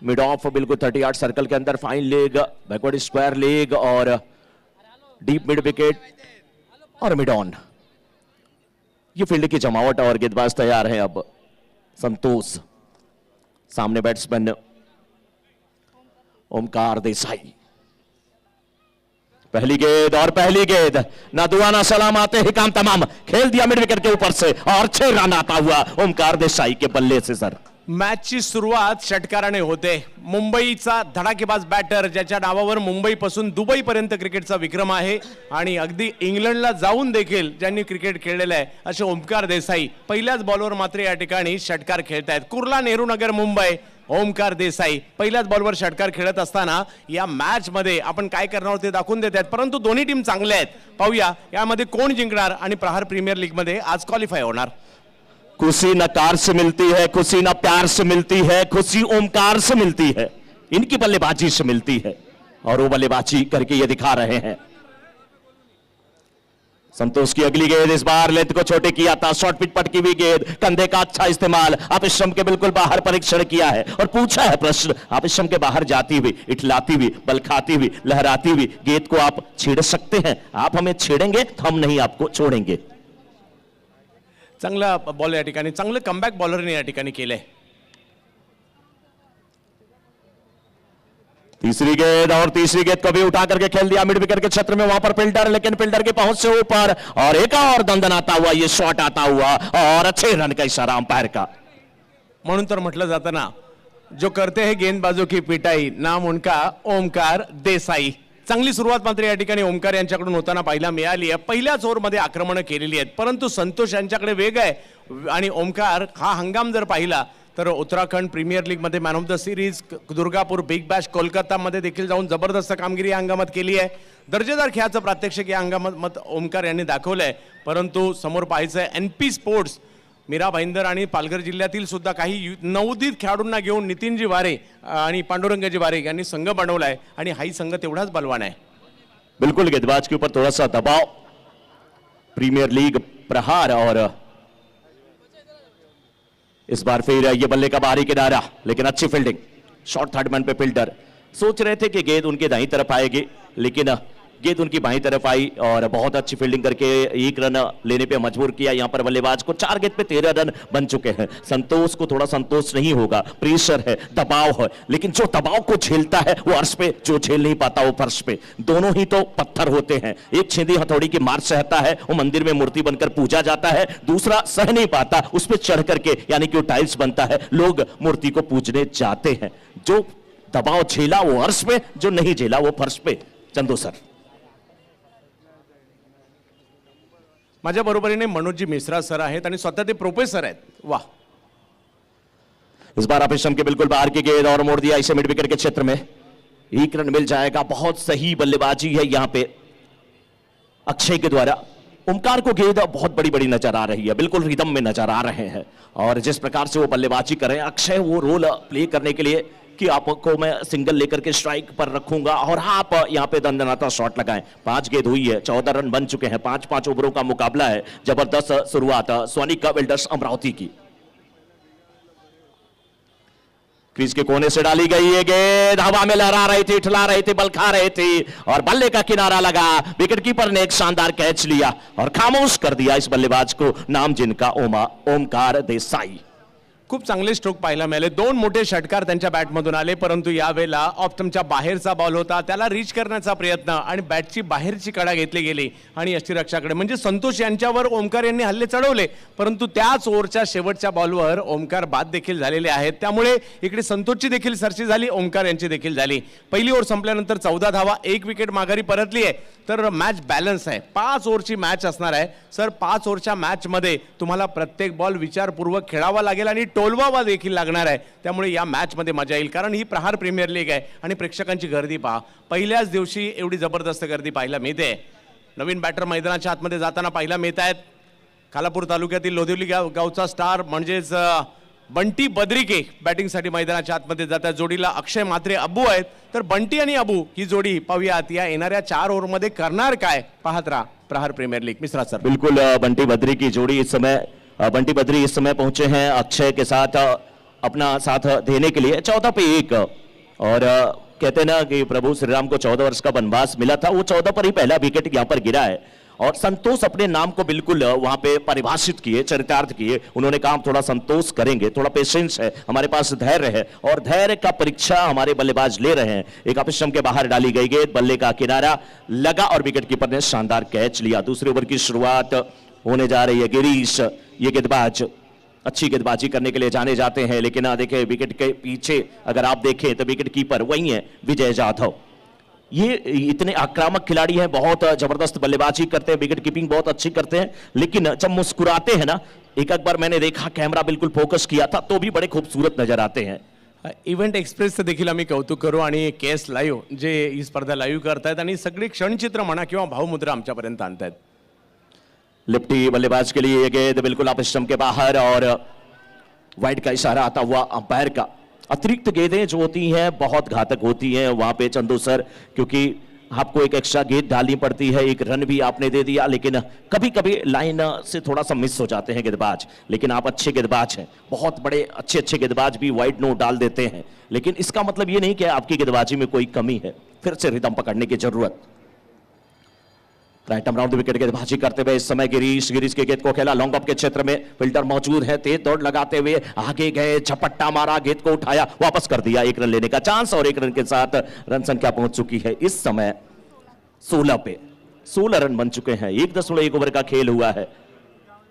Mid of बिल्कुल 30 yard circle के अंदर, fine leg, backward square leg और डीप मिड विकेट और मिड ऑन। ये फील्ड की जमावट और गेंदबाज तैयार है। अब संतोष, सामने बैट्समैन ओमकार देसाई। पहली गेंद और पहली गेंद, ना दुआ ना सलाम, आते ही काम तमाम। खेल दिया मिड विकेट के ऊपर से और 6 रन आता हुआ ओमकार देसाई के बल्ले से। सर, मॅचची सुरुवात षटकाराने होते। मुंबईचा धडाकेबाज बॅटर, ज्याच्या नावावर मुंबईपासून दुबईपर्यंत क्रिकेटचा विक्रम आहे आणि अगदी इंग्लंडला जाऊन देखील ज्यांनी क्रिकेट खेळलेलं आहे असे ओमकार देसाई पहिल्याच बॉलवर मात्र या ठिकाणी षटकार खेळतायत। कुर्ला नेहरू नगर मुंबई, ओमकार देसाई पहिल्याच बॉलवर षटकार खेळत असताना या मॅच मध्ये आपण काय करणार आहोत ते दाखवून देत आहेत। परंतु दोन्ही टीम चांगल्या आहेत, पाहूया यामध्ये कोण जिंकणार आणि प्रहार प्रीमियर लीग मध्ये आज क्वालिफाय होणार। खुशी न कार से मिलती है, खुशी न प्यार से मिलती है, खुशी ओमकार से मिलती है, इनकी बल्लेबाजी से मिलती है और वो बल्लेबाजी करके ये दिखा रहे हैं। संतोष की अगली गेंद, इस बार लेंथ को छोटे किया था, शॉर्ट पिच पटकी हुई गेंद, कंधे का अच्छा इस्तेमाल, आप स्टंप के बिल्कुल बाहर परीक्षण किया है और पूछा है प्रश्न, आप स्टंप के बाहर जाती हुई, इठलाती हुई, बल खाती हुई, लहराती हुई गेंद को आप छेड़ सकते हैं। आप हमें छेड़ेंगे तो हम नहीं आपको छोड़ेंगे। चांगला बॉल या ठिकाणी, चांगलं कमबॅक बॉलरने या ठिकाणी केलंय। तीसरी गेंद और तीसरी गेंद को भी उठा करके खेल दिया मिड विकेट के क्षेत्र में, वहां पर फिल्डर, लेकिन फिल्डर की पहुंच से ऊपर और एक और दंदनाता हुआ ये शॉट आता हुआ और अच्छे रन का इशारा अंपायर का। म्हणून तर म्हटलं जातं ना, जो करते हैं गेंदबाजों की पिटाई, नाम उनका ओमकार देसाई। चांगली सुरुवात मात्र या ठिकाणी ओमकार यांच्याकडून होताना पाहायला मिळाली आहे। पहिल्याच ओव्हरमध्ये आक्रमण केलेली आहेत, परंतु संतोष यांच्याकडे वेग आहे आणि ओमकार हा हंगाम जर पाहिला तर उत्तराखंड प्रीमियर लीग मध्ये man of the series, Durgapur big Bash, Kolkata मध्ये देखील जाऊन जबरदस्त कामगिरी या हंगामात केली आहे। दर्जेदार खेळाचं प्रात्यक्षिक या हंगामात ओमकार यांनी दाखवलंय। परंतु समोर पाहायचं आहे एनपी स्पोर्ट्स, मीरा भाईंदर आणि पालघर जिल्ह्यातील सुद्धा काही नवोदित खेळाडूंना घेऊन नितीनजी वारे आणि पांडुरंगजी वारे यांनी संघ बनवलाय आणि हाही संघ तेवढाच बलवान आहे। बिल्कुल गेंदबाज के ऊपर थोड़ा सा दबाव, प्रीमियर लीग प्रहार और इस बार फिर ये बल्ले का बाहरी किनारा, लेकिन अच्छी फील्डिंग, शॉर्ट थर्ड मैन पे फील्डर सोच रहे थे कि गेंद उनके दाईं तरफ आएगी, लेकिन गेंद उनकी बाईं तरफ आई और बहुत अच्छी फील्डिंग करके 1 रन लेने पे मजबूर किया यहां पर बल्लेबाज को। 4 गेंद पे 13 रन बन चुके हैं। संतोष को थोड़ा संतोष नहीं होगा, प्रेशर है, दबाव है, लेकिन जो दबाव को झेलता है वो अर्श पे, जो झेल नहीं पाता वो फर्श पे। दोनों ही तो पत्थर होते हैं। एक छेदी हथौड़ी की मार सहता है, वो मंदिर में मूर्ति बनकर पूजा जाता है, दूसरा सह नहीं पाता, उस पर चढ़ करके यानी कि वो टाइल्स बनता है, लोग मूर्ति को पूजने जाते हैं। जो दबाव झेला वो अर्श पे, जो नहीं झेला वो फर्श पे। चंदू सर, माझ्या बरोबरीने मनोजी मिश्रा सर आहेत आणि स्वतः ते प्रोफेसर आहेत। वाह, इस बार आप के बिल्कुल बाहर की गेंद और मोड़ दिया इसे मिड विकेट के क्षेत्र में, 1 रन मिल जाएगा। बहुत सही बल्लेबाजी है यहां पे अक्षय के द्वारा। ओमकार को गेंद बहुत बड़ी बड़ी नजर आ रही है, बिल्कुल रिदम में नजर आ रहे हैं और जिस प्रकार से वो बल्लेबाजी कर रहे हैं अक्षय, वो रोल प्ले करने के लिए कि आपको मैं सिंगल लेकर के स्ट्राइक पर रखूंगा और आप यहां पे दंदनाता शॉट लगाएं। 5 गेंद हुई है, 14 रन बन चुके हैं, 5-5 ओवरों का मुकाबला है। जबरदस्त शुरुआत सोनिका बिल्डर्स अमरावती की। क्रीज के कोने से डाली गई ये गेंद हवा में लहरा रही थी, ठिला रही थी, बल खा रही थी और बल्ले का किनारा लगा। विकेटकीपर ने एक शानदार कैच लिया और खामोश कर दिया इस बल्लेबाज को, नाम जिनका ओमकार देसाई। खूप चांगले स्ट्रोक पाहायला मिळाले, 2 मोठे षटकार त्यांच्या बॅटमधून आले, परंतु यावेळेला ऑफ स्टंपच्या बाहेरचा बॉल होता, त्याला रीच करण्याचा प्रयत्न आणि बॅटची बाहेरची कडा घेतली गेली आणि यष्टीरक्षकाकडे म्हणजे संतोष यांच्यावर ओमकार यांनी हल्ले चढवले, परंतु त्याच ओव्हरच्या शेवटच्या बॉलवर ओमकार बाद देखील झालेले आहेत। त्यामुळे इकडे संतोषची देखील सरशी झाली, ओमकार यांची देखील झाली। पहिली ओव्हर संपल्यानंतर 14 धावा, 1 विकेट माघारी परतली आहे, तर मॅच बॅलन्स आहे। 5 ओव्हरची मॅच असणार आहे सर। 5 ओव्हरच्या मॅच मध्ये तुम्हाला प्रत्येक बॉल विचारपूर्वक खेळावा लागेल आणि टोलवावा देखील लागणार आहे। त्यामुळे या मॅच मध्ये मजा येईल, कारण ही प्रहार प्रीमियर लीग आहे आणि प्रेक्षकांची गर्दी पहा, पहिल्याच दिवशी एवढी जबरदस्त गर्दी पाहायला मिळते। नवीन बॅटर मैदानाच्या आतमध्ये जाताना पाहायला मिळत आहेत। खालापूर तालुक्यातील लोधिवली गावचा स्टार म्हणजेच बंटी बद्रिके बॅटिंगसाठी मैदानाच्या आतमध्ये जातात। जोडीला अक्षय म्हात्रे अबू आहेत, तर बंटी आणि अबू ही जोडी पाहूयात या येणाऱ्या 4 ओव्हरमध्ये करणार काय, पाहत रहा प्रहार प्रीमियर लीग। मिश्रा सर, बिल्कुल बंटी बद्री की जोड़ी इस समय, बंटी बद्री इस समय पहुंचे हैं अक्षय के साथ अपना साथ देने के लिए 14 पे 1। और कहते हैं ना कि प्रभु श्री राम को 14 वर्ष का वनवास मिला था, वो 14 पर ही पहला विकेट यहां पर गिरा है। और संतोष अपने नाम को बिल्कुल वहां पे परिभाषित किए, चरितार्थ किए। उन्होंने कहा हम थोड़ा संतोष करेंगे, थोड़ा पेशेंस है, हमारे पास धैर्य है, और धैर्य का परीक्षा हमारे बल्लेबाज ले रहे हैं। एक अपस्टंप के बाहर डाली गई गेंद, बल्ले का किनारा लगा और विकेट कीपर ने शानदार कैच लिया। दूसरे ओवर की शुरुआत होने जा रही है। गिरीश, ये गेंदबाज अच्छी गेंदबाजी करने के लिए जाने जाते हैं, लेकिन देखें विकेट के पीछे अगर आप देखें तो विकेट कीपर वही है विजय जाधव। ये इतने आक्रामक खिलाड़ी हैं, बहुत जबरदस्त बल्लेबाजी करते हैं, विकेट कीपिंग बहुत अच्छी करते हैं, लेकिन जब मुस्कुराते हैं ना, एक बार मैंने देखा कैमरा बिल्कुल फोकस किया था तो भी बड़े खूबसूरत नजर आते हैं। इव्हेंट एक्सप्रेसचं देखील आम्ही कौतुक करू आणि केस लाईव्ह जे ही स्पर्धा लाईव्ह करतायत आणि सगळी क्षणचित्र म्हणा किंवा भावमुद्रा आमच्यापर्यंत आणतायत। लिफ्टी बल्लेबाज के लिए ये गेंद बिल्कुल आप स्टंप के बाहर, और वाइड का इशारा आता हुआ अंपायर का। अतिरिक्त गेंदें जो होती हैं बहुत घातक होती हैं वहां पे चंदू सर, क्योंकि आपको एक एक्स्ट्रा गेंद डालनी पड़ती है। एक रन भी आपने दे दिया, लेकिन कभी कभी लाइन से थोड़ा सा मिस हो जाते हैं गेंदबाज। लेकिन आप अच्छे गेंदबाज हैं, बहुत बड़े अच्छे गेंदबाज भी वाइड नो डाल देते हैं, लेकिन इसका मतलब ये नहीं कि आपकी गेंदबाजी में कोई कमी है। फिर से रिदम पकड़ने की जरूरत। राइट राउंड विकेट गेंदबाजी करते हुए इस समय गिरीश के गेंद को खेला लॉन्ग ऑफ के क्षेत्र में, फील्डर मौजूद है, तेज दौड़ लगाते हुए आगे गए, झपट्टा मारा, गेंद को उठाया, वापस कर दिया। 1 रन लेने का चांस और 1 रन के साथ रन संख्या पहुंच चुकी है इस समय 16 पे। 16 रन बन चुके हैं। 1.1 ओवर का खेल हुआ है।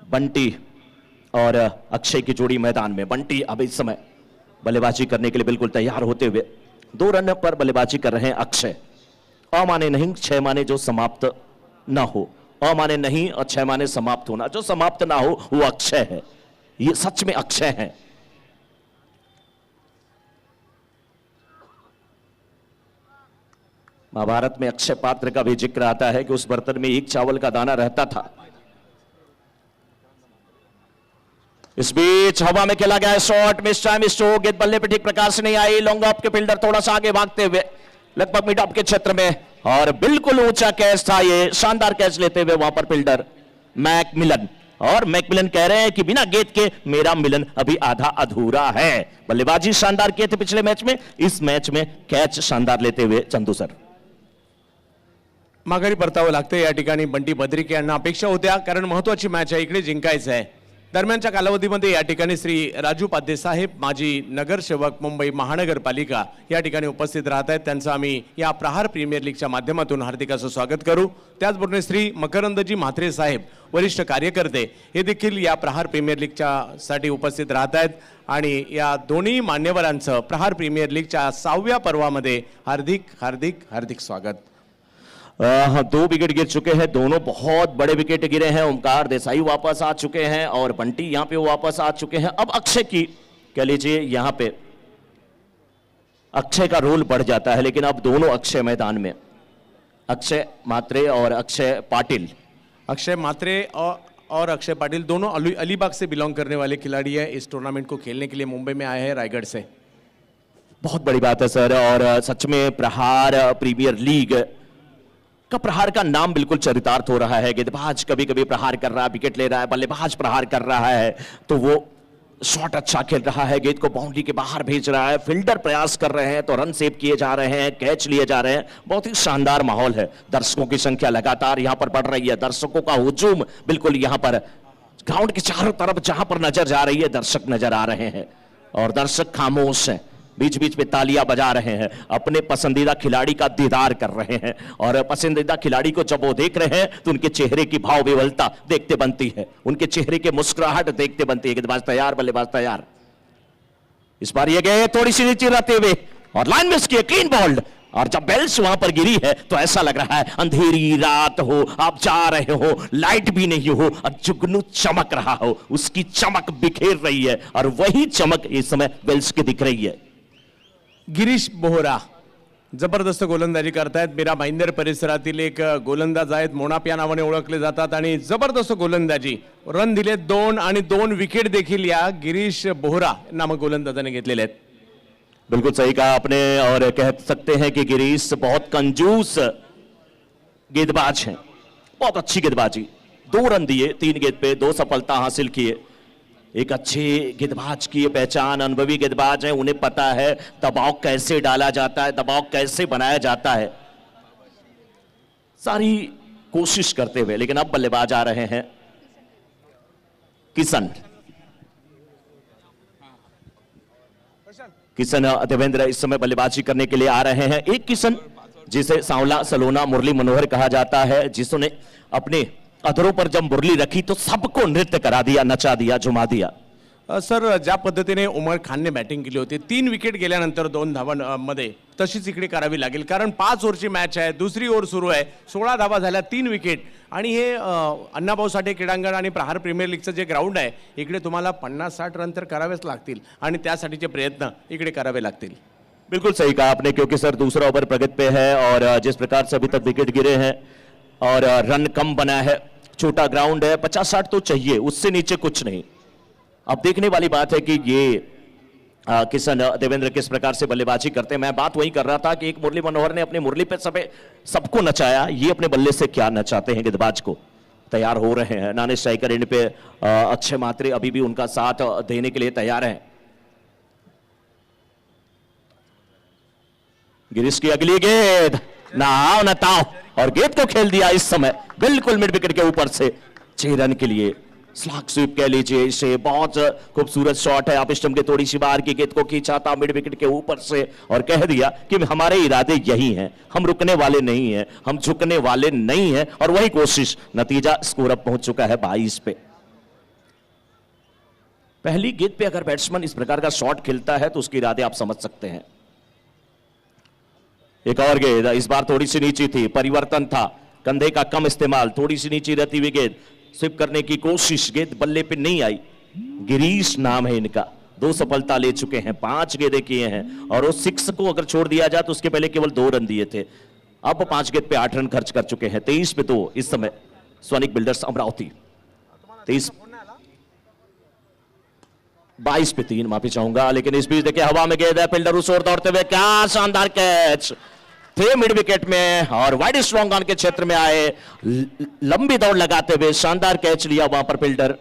बंटी और अक्षय की जोड़ी मैदान में। बंटी अब इस समय बल्लेबाजी करने के लिए बिल्कुल तैयार होते हुए 2 रन पर बल्लेबाजी कर रहे हैं अक्षय। अमाने नहीं 6 माने जो समाप्त ना हो, अमाने नहीं और 6 माने समाप्त होना, जो समाप्त ना हो वो अक्षय है। ये सच में अक्षय है। महाभारत में अक्षय पात्र का भी जिक्र आता है कि उस बर्तन में 1 चावल का दाना रहता था। इस बीच हवा में खेला गया शॉट, मिस टाइम स्ट्रोक, गेंद बल्ले पे ठीक प्रकार से नहीं आई। लॉन्ग ऑफ के फील्डर थोड़ा सा आगे भागते हुए लगभग मिड ऑफ के क्षेत्र में, और बिल्कुल ऊंचा कैच था ये। शानदार कैच लेते हुए वहां पर फील्डर मैकमिलन, और मैकमिलन कह रहे हैं कि बिना गेंद के मेरा मिलन अभी आधा अधूरा है। बल्लेबाजी शानदार किए थे पिछले मैच में, इस मैच में कैच शानदार लेते हुए चंदू सर। माघारी परतावं लागतं या ठिकाणी बंटी बद्रिके यांना अपेक्षा होत्या, कारण महत्वाची मॅच आहे, इकडे जिंकायचं आहे। दरम्यानच्या कालावधीमध्ये या ठिकाणी श्री राजू पाध्ये साहेब, माजी नगरसेवक मुंबई महानगरपालिका या ठिकाणी उपस्थित राहत आहेत। त्यांचं आम्ही या प्रहार प्रीमियर लीगच्या माध्यमातून हार्दिक असं स्वागत करू। त्याचबरोबर श्री मकरंदजी म्हात्रे साहेब, वरिष्ठ कार्यकर्ते, हे देखील या प्रहार प्रीमियर लीगच्या साठी उपस्थित राहत आहेत आणि या दोन्ही मान्यवरांचं प्रहार प्रीमियर लीगच्या 6व्या पर्वामध्ये हार्दिक हार्दिक हार्दिक स्वागत। 2 विकेट गिर चुके हैं, दोनों बहुत बड़े विकेट गिरे हैं। ओमकार देसाई वापस आ चुके हैं और बंटी यहां पे वापस आ चुके हैं। अब अक्षय की कह लीजिए यहां पे अक्षय का रोल बढ़ जाता है, लेकिन अब दोनों अक्षय मैदान में, अक्षय म्हात्रे और अक्षय पाटिल। अक्षय म्हात्रे और अक्षय पाटिल दोनों अलीबाग से बिलोंग करने वाले खिलाड़ी है। इस टूर्नामेंट को खेलने के लिए मुंबई में आए हैं रायगढ़ से। बहुत बड़ी बात है सर, और सच में प्रहार प्रीमियर लीग का प्रहार का नाम बिल्कुल चरितार्थ हो रहा है। गेंदबाज कभी कभी प्रहार कर रहा है, विकेट ले रहा है, बल्लेबाज प्रहार कर रहा है तो वो शॉट अच्छा खेल रहा है, गेंद को बाउंड्री के बाहर भेज रहा है, फील्डर प्रयास कर रहे हैं तो रन सेव किए जा रहे हैं, कैच लिए जा रहे हैं। बहुत ही शानदार माहौल है। दर्शकों की संख्या लगातार यहां पर बढ़ रही है। दर्शकों का हुजूम बिल्कुल यहां पर ग्राउंड के चारों तरफ जहां पर नजर जा रही है दर्शक नजर आ रहे हैं, और दर्शक खामोश हैं, बीच बीच में तालियां बजा रहे हैं, अपने पसंदीदा खिलाड़ी का दीदार कर रहे हैं। और पसंदीदा खिलाड़ी को जब वो देख रहे हैं तो उनके चेहरे की भाव विवलता देखते बनती है, उनके चेहरे के मुस्कुराहट देखते बनती है। गेंदबाज तैयार, बल्लेबाज तैयार। इस बार ये गए थोड़ी सी नीचे रहते हुए और लाइन मिस किए, क्लीन बॉल्ड। और जब बेल्स वहां पर गिरी है तो ऐसा लग रहा है अंधेरी रात हो, आप जा रहे हो, लाइट भी नहीं हो और जुगनू चमक रहा हो, उसकी चमक बिखेर रही है, और वही चमक इस समय बेल्स की दिख रही है। गिरीश बोहरा जबरदस्त गोलंदाजी करतायत। मीरा भाईंदर परिसरातील एक गोलंदाज आहेत, मोनाप या नावाने ओळखले जातात आणि जबरदस्त गोलंदाजी, रन दिले 2 आणि 2 विकेट देखील या गिरीश बोहरा नामक गोलंदाजाने घेतलेले आहेत। बिल्कुल सही कहा आपने, और कह सकते हैं कि गिरीश बहुत कंजूस गेंदबाज हैं, बहुत अच्छी गेंदबाजी। 2 रन दिए 3 गेंद पे, 2 सफलता हासिल किए। एक अच्छे गेंदबाज की ये पहचान, अनुभवी गेंदबाज है, उन्हें पता है दबाव कैसे डाला जाता है, दबाव कैसे बनाया जाता है, सारी कोशिश करते हुए। लेकिन अब बल्लेबाज आ रहे हैं किशन देवेंद्र इस समय बल्लेबाजी करने के लिए आ रहे हैं। एक किशन जिसे सांवला सलोना मुरली मनोहर कहा जाता है, जिसने अपने अधरों पर जब मुरली रखी तो सबको नृत्य करा दिया, नचा दिया, झुमा दिया। सर, ज्या पद्धतीने उमर खानने बॅटिंग केली होती, 3 विकेट गेल्यानंतर 2 धावांमध्ये तशीच इकडे करावी लागेल, कारण 5 ओव्हरची मॅच आहे, दुसरी ओव्हर सुरू आहे, 16 धावा झाल्या, 3 विकेट, आणि हे अण्णाभाऊ साठे क्रीडांगण आणि प्रहार प्रीमियर लीगचं जे ग्राउंड आहे, इकडे तुम्हाला 50-60 रन तर करावेच लागतील आणि त्यासाठीचे प्रयत्न इकडे करावे लागतील। बिल्कुल सही कहा आपने, क्योंकि सर दूसरा ओवर प्रगति पे है और जिस प्रकार से अभी तक विकेट गिरे हैं और रन कम बना है, छोटा ग्राउंड है, 50-60 तो चाहिए, उससे नीचे कुछ नहीं। अब देखने वाली बात है कि ये किशन देवेंद्र किस प्रकार से बल्लेबाजी करते हैं। मैं बात वही कर रहा था कि एक मुरली मनोहर ने अपनी मुरली पे सबको नचाया, ये अपने बल्ले से क्या नचाते हैं गेंदबाज को। तैयार हो रहे हैं नाने स्ट्राइकर एंड पे, अक्षय मात्रे अभी भी उनका साथ देने के लिए तैयार हैं। गिरीश की अगली गेंद, ना आओ ना ताओ, और गेंद को खेल दिया इस समय बिल्कुल मिड विकेट के ऊपर से 6 रन के लिए। स्लैग स्वीप कह लीजिए इसे, बहुत खूबसूरत शॉट है। आप स्टंप के थोड़ी सी बाहर की गेंद को खींचा था मिड विकेट के ऊपर से और कह दिया कि हमारे इरादे यही हैं, हम रुकने वाले नहीं हैं, हम झुकने वाले नहीं हैं, और वही कोशिश। नतीजा स्कोर अप पहुंच चुका है 22 पे। पहली गेंद पे अगर बैट्समैन इस प्रकार का शॉट खेलता है तो उसके इरादे आप समझ सकते हैं। एक और गेंद, इस बार थोड़ी सी नीची थी, परिवर्तन था, कंधे का कम इस्तेमाल, थोड़ी सी नीची रहती हुई गेंद, स्विप करने की कोशिश, गेंद बल्ले पे नहीं आई। गिरीश नाम है इनका, 2 सफलता ले चुके हैं, 5 गेंदें किए हैं, और उस 6 को अगर छोड़ दिया जाए तो उसके पहले केवल 2 रन दिए थे। अब 5 गेंद पे 8 रन खर्च कर चुके हैं, 23 पे 2 इस समय सोनिक बिल्डर्स अमरावती। 22 पे 3 माफी चाहूंगा, लेकिन इस बीच देखिए हवा में गेंद है, फील्डर उस ओर दौड़ते हुए, क्या शानदार कैच थे मिड विकेट में, और वाइड स्ट्रॉन्ग ऑन के क्षेत्र में आए, लंबी दौड़ लगाते हुए शानदार कैच लिया वहां पर फील्डर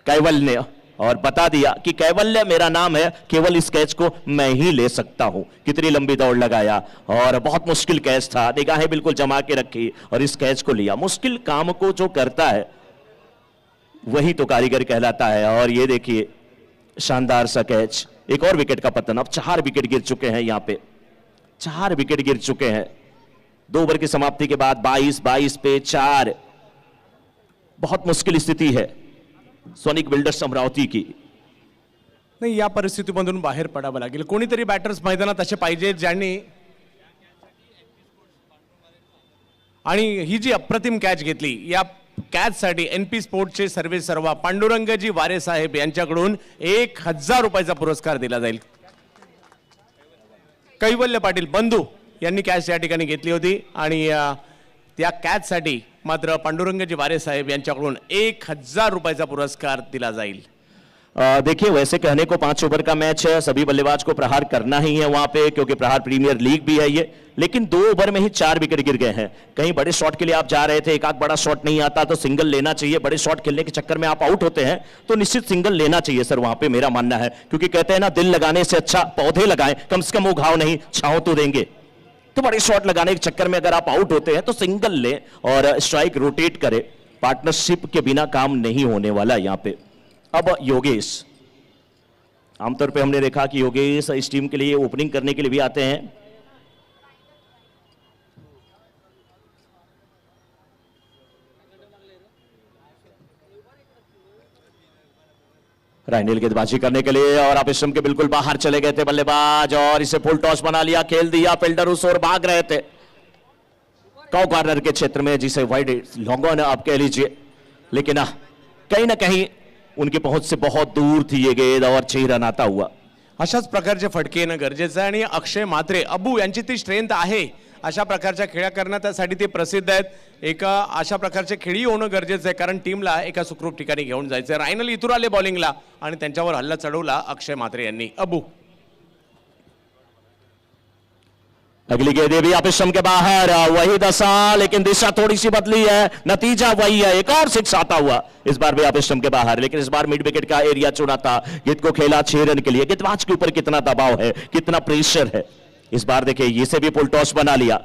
कैवल ने, और बता दिया कि कैवल्य मेरा नाम है, केवल इस कैच को मैं ही ले सकता हूं। कितनी लंबी दौड़ लगाया, और बहुत मुश्किल कैच था, निगाहें बिल्कुल जमा के रखी और इस कैच को लिया। मुश्किल काम को जो करता है वही तो कारीगर कहलाता है, और ये देखिए शानदार सा कैच। एक और विकेट का पतन, अब 4 विकेट गिर चुके हैं, यहां पे 4 विकेट गिर चुके हैं 2 ओवर की समाप्ति के बाद। 22 पे 4, बहुत मुश्किल स्थिति है सोनिक बिल्डर्स अमरावती की। नाही, या परिस्थितीमधून बाहेर पडावं लागेल, कोणीतरी बॅटर्स मैदानात असे पाहिजे ज्यांनी, आणि ही जी अप्रतिम कॅच घेतली, या कॅचसाठी एनपी स्पोर्ट्सचे सर्वे सर्वा पांडुरंगजी वारे साहेब यांच्याकडून 1000 रुपयाचा पुरस्कार दिला जाईल। कैवल्य पाटील बंधू यांनी कॅच या ठिकाणी घेतली होती, आणि त्या कॅचसाठी मात्र पांडुरंगजी वारे साहेब यांच्याकडून 1000 रुपयाचा पुरस्कार दिला जाईल। देखिए वैसे कहने को 5 ओवर का मैच है, सभी बल्लेबाज को प्रहार करना ही है वहां पे, क्योंकि प्रहार प्रीमियर लीग भी है ये, लेकिन 2 ओवर में ही 4 विकेट गिर गए हैं। कहीं बड़े शॉट के लिए आप जा रहे थे, एक आध बड़ा शॉट नहीं आता तो सिंगल लेना चाहिए, बड़े शॉट खेलने के चक्कर में आप आउट होते हैं तो निश्चित सिंगल लेना चाहिए सर वहां पे, मेरा मानना है। क्योंकि कहते हैं ना, दिल लगाने से अच्छा पौधे लगाएं, कम से कम वो घाव नहीं छांव तो देंगे। तो बड़े शॉट लगाने के चक्कर में अगर आप आउट होते हैं तो सिंगल ले और स्ट्राइक रोटेट करे, पार्टनरशिप के बिना काम नहीं होने वाला यहां पे। अब योगेश, आमतौर पे हमने देखा कि योगेश इस टीम के लिए ओपनिंग करने के लिए भी आते हैं। राइनेल गेंदबाजी करने के लिए, और आप स्टंप के बिल्कुल बाहर चले गए थे बल्लेबाज, और इसे फुल टॉस बना लिया, खेल दिया, फील्डर उस ओर भाग रहे थे कॉ कॉर्नर के क्षेत्र में, जिसे वाइड लॉन्ग ऑन आप कह लीजिए, लेकिन कहीं ना कहीं उनकी पहुंच से बहुत दूर थी ये गेंद, और 6 रन आता हुआ। अशाच प्रकारचे फटके येणं गरजेचं आहे, आणि अक्षय मात्रे अबू यांची ती स्ट्रेंथ आहे, अशा प्रकारच्या खेळ्या करण्यासाठी ते प्रसिद्ध आहेत। एका अशा प्रकारचे खेळी होणं गरजेचं आहे, कारण टीमला एका सुखरूप ठिकाणी घेऊन जायचं आहे। रायनल इथून आले बॉलिंगला आणि त्यांच्यावर हल्ला चढवला अक्षय मात्रे यांनी। अबू अगली गेंद भी ऑफिसम के बाहर, वही दशा लेकिन दिशा थोड़ी सी बदली है, नतीजा वही है, एक और 6 आता हुआ। इस बार भी ऑफिसम के बाहर, लेकिन इस बार मिड विकेट का एरिया चुना था। गेंद को खेला 6 रन के लिए। गेंदबाज के ऊपर कितना दबाव है, कितना प्रेशर है। इस बार देखिए इसे भी फुल टॉस बना लिया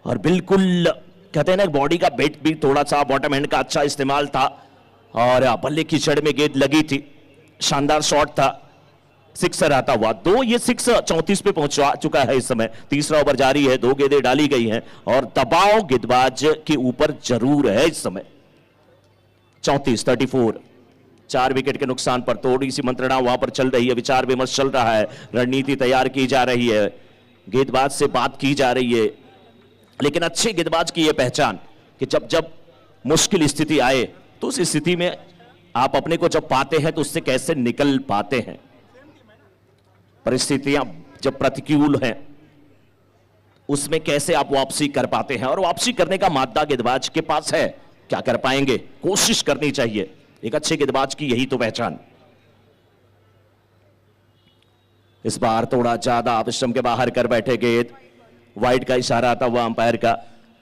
और बिल्कुल कहते हैं ना बॉडी का वेट भी थोड़ा सा बॉटम हैंड का अच्छा इस्तेमाल था और बल्ले की जड़ में गेंद लगी थी। शानदार शॉट था, सिक्सर आता हुआ। 2 ये 6 34 पे पहुंच चुका है इस समय। तीसरा ओवर जारी है, 2 गेंदें डाली गई हैं और दबाव गेंदबाज के ऊपर जरूर है इस समय। 34 4 विकेट के नुकसान पर थोड़ी सी मंत्रणा वहां पर चल रही है, विचार विमर्श चल रहा है, रणनीति तैयार की जा रही है, गेंदबाज से बात की जा रही है। लेकिन अच्छे गेंदबाज की यह पहचान कि जब जब मुश्किल स्थिति आए तो उस स्थिति में आप अपने को जब पाते हैं तो उससे कैसे निकल पाते हैं। परिस्थितियां जब प्रतिकूल हैं उसमें कैसे आप वापसी कर पाते हैं और वापसी करने का मादा गेंदबाज के पास है। क्या कर पाएंगे, कोशिश करनी चाहिए। एक अच्छे गेंदबाज की यही तो पहचान। इस बार थोड़ा ज्यादा परिश्रम के बाहर कर बैठे गेंद, वाइड का इशारा आता हुआ अंपायर का।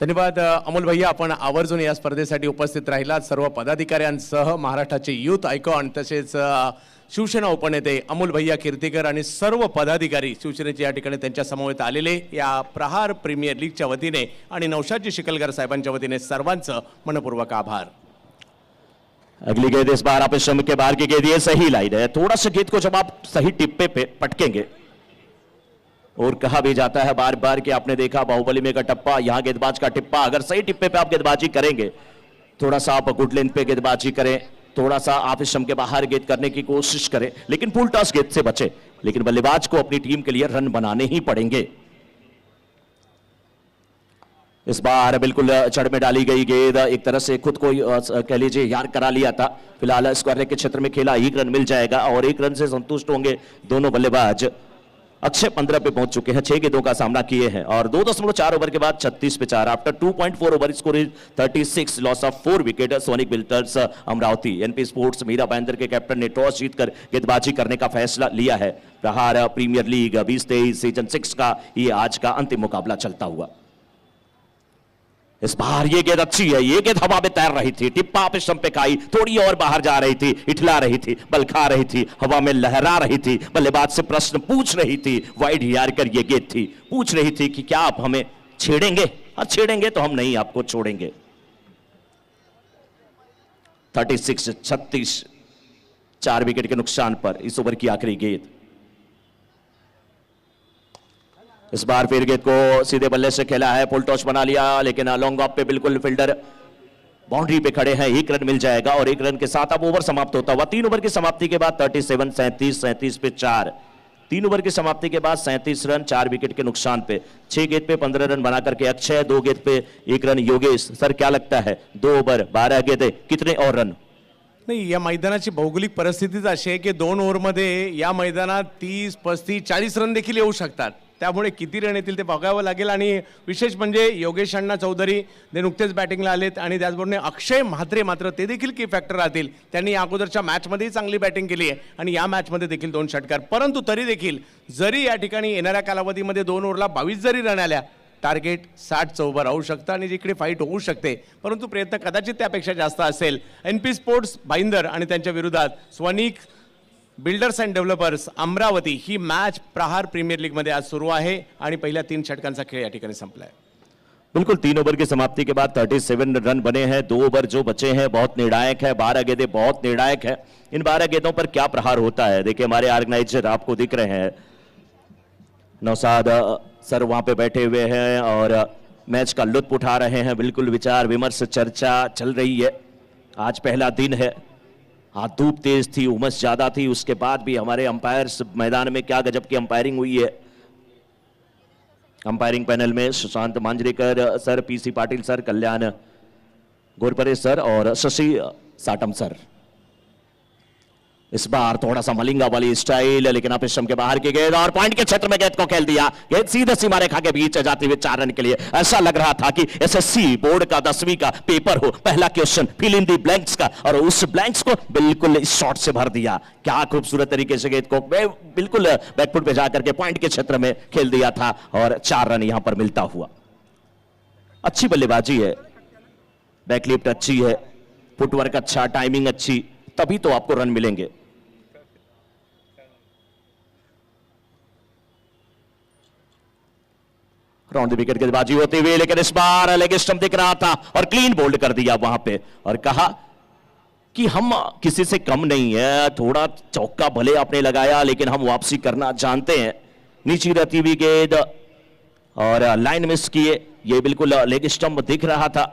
धन्यवाद अमोल भैया, आपण आवर्जून या स्पर्धेसाठी उपस्थित राहिलात। सर्व पदाधिकाऱ्यांसह महाराष्ट्राचे युथ आयकॉन तसेच शिवसेना उपनेते अमोल भैया कीर्तीकर आणि सर्व पदाधिकारी शिवसेनेचे या ठिकाणी त्यांच्या समवेत आलेले या प्रहार प्रीमियर लीगच्या वतीने आणि नौशादजी शिकलकर साहेबांच्या वतीने सर्वांचं मनपूर्वक आभार। अगली गेंद इस बार आप श्रम के बाहर की गेंद, ये सही लाइन है। थोड़ा सा गेंद को जब आप सही टिप्पे पे पटकेंगे, और कहा भी जाता है बार बार कि आपने देखा बाहुबली में का टप्पा, यहां गेंदबाज का टिप्पा, अगर सही टिप्पे पे आप गेंदबाजी करेंगे, थोड़ा सा आप गुड लेंथ पे गेंदबाजी करें, थोड़ा सा आप श्रम के बाहर गेंद करने की कोशिश करें, लेकिन फुल टॉस गेंद से बचे। लेकिन बल्लेबाज को अपनी टीम के लिए रन बनाने ही पड़ेंगे। इस बार बिल्कुल चढ़ में डाली गई गेंद, एक तरह से खुद को कह लीजिए यार करा लिया था। फिलहाल स्क्वायर के क्षेत्र में खेला, 1 रन मिल जाएगा और 1 रन से संतुष्ट होंगे दोनों बल्लेबाज। अक्षय 15 पे पहुंच चुके हैं, 6 गेंदों का सामना किए हैं और 2.4 ओवर के बाद 36 पे 4। After 2.4 over score is 36, loss of 4 wicket. Sonic Builders Amravati. NP Sports Mira Bhayandar के कैप्टन ने टॉस जीतकर गेंदबाजी करने का फैसला लिया है। प्रहार प्रीमियर लीग 2023 सीजन 6 का ये आज का अंतिम मुकाबला चलता हुआ। इस बार ये गेंद अच्छी है, ये गेंद हवा में तैर रही थी, टिप्पा पे स्टंप पे खाई, थोड़ी और बाहर जा रही थी, इठला रही थी, बल खा रही थी, हवा में लहरा रही थी। बल्लेबाज से प्रश्न पूछ रही थी, वाइड हियार कर ये गेंद थी, पूछ रही थी कि क्या आप हमें छेड़ेंगे, और छेड़ेंगे तो हम नहीं आपको छोड़ेंगे। 36 4 विकेट के नुकसान पर इस ओवर की आखिरी गेंद। इस बार फिर गेंद को सीधे बल्ले से खेला है, फुल टॉस बना लिया, लेकिन लॉन्ग ऑफ पे बिल्कुल फील्डर बाउंड्री पे खड़े हैं। 1 रन मिल जाएगा और 1 रन के साथ अब ओवर समाप्त होता हुआ। 3 ओवर की समाप्ति के बाद 37 37 पे 4। 3 ओवर की समाप्ति के बाद 37 रन 4 विकेट के नुकसान पे। 6 गेंद पे 15 रन बना करके अक्षय, 2 गेंद पे 1 रन योगेश। सर क्या लगता है 2 ओवर 12 गेंदें कितने और रन? नाही, या मैदानाची भौगोलिक परिस्थितीच अशी आहे की 2 ओव्हरमध्ये या मैदानात 30 35 40 रन देखील येऊ शकतात। त्यामुळे किती रन येतील ते बघावं लागेल। आणि विशेष म्हणजे योगेश अण्णा चौधरी ते नुकतेच बॅटिंगला आलेत आणि त्याचबरोबर अक्षय म्हात्रे मात्र ते देखील की फॅक्टर राहतील। त्यांनी अगोदरच्या मॅचमध्येही चांगली बॅटिंग केली आहे आणि या मॅचमध्ये देखील 2 षटकार। परंतु तरी देखील जरी या ठिकाणी येणाऱ्या कालावधीमध्ये 2 ओव्हरला 22 जरी रन आल्या, टार्गेट 60चं ओव्हर राहू शकतं आणि जिकडे फाईट होऊ शकते, परंतु प्रयत्न कदाचित त्यापेक्षा जास्त असेल। एनपी स्पोर्ट्स भाईंदर आणि त्यांच्या विरोधात Swanik builders and developers Amravati ही मैच प्रहार प्रीमियर लीग मध्ये आज सुरू आहे आणि पहिल्या 3 षटकांचा खेळ या ठिकाणी संपला है। बिल्कुल 3 ओवर की समाप्ति के बाद 37 रन बने हैं। 2 ओवर जो बचे हैं बहुत निर्णायक है, 12 गेंदें बहुत निर्णायक है। इन 12 गेंदों पर क्या प्रहार होता है, देखिए हमारे ऑर्गेनाइजर आपको दिख रहे हैं, नौशाद सर वहां पे बैठे हुए हैं और मैच का लुत्फ उठा रहे हैं। बिल्कुल विचार विमर्श चर्चा चल रही है। आज पहला दिन है, हाँ धूप तेज थी, उमस ज्यादा थी, उसके बाद भी हमारे अंपायर्स मैदान में क्या गजब की अंपायरिंग हुई है। अंपायरिंग पैनल में Sushant Manjrekar sir, PC Patil sir, Kalyan Gorpare sir और शशि साटम सर। इस बार थोड़ा सा मलिंगा वाली स्टाइल, लेकिन आप स्टंप के बाहर की गेंद और पॉइंट के क्षेत्र में गेंद को खेल दिया। गेंद सीधे सीमा रेखा के बीच जाती हुई 4 रन के लिए। ऐसा लग रहा था कि एसएससी बोर्ड का 10वीं का पेपर हो, पहला question fill in the blanks का, और उस ब्लैंक्स को बिल्कुल इस शॉट से भर दिया। क्या खूबसूरत तरीके से गेंद को बिल्कुल बैकफुट पे जाकर के पॉइंट के क्षेत्र में खेल दिया था और 4 रन यहां पर मिलता हुआ। अच्छी बल्लेबाजी है, बैकलिफ्ट अच्छी है, फुटवर्क अच्छा, टाइमिंग अच्छी, तभी तो आपको रन मिलेंगे। राउंड द विकेट गेंदबाजी होती हुई, लेकिन इस बार लेग स्टंप दिख रहा था और क्लीन बोल्ड कर दिया वहां पे, और कहा कि हम किसी से कम नहीं है। थोड़ा चौका भले आपने लगाया, लेकिन हम वापसी करना जानते हैं। नीचे रहती हुई गेंद और लाइन मिस किए, ये बिल्कुल लेग स्टंप दिख रहा था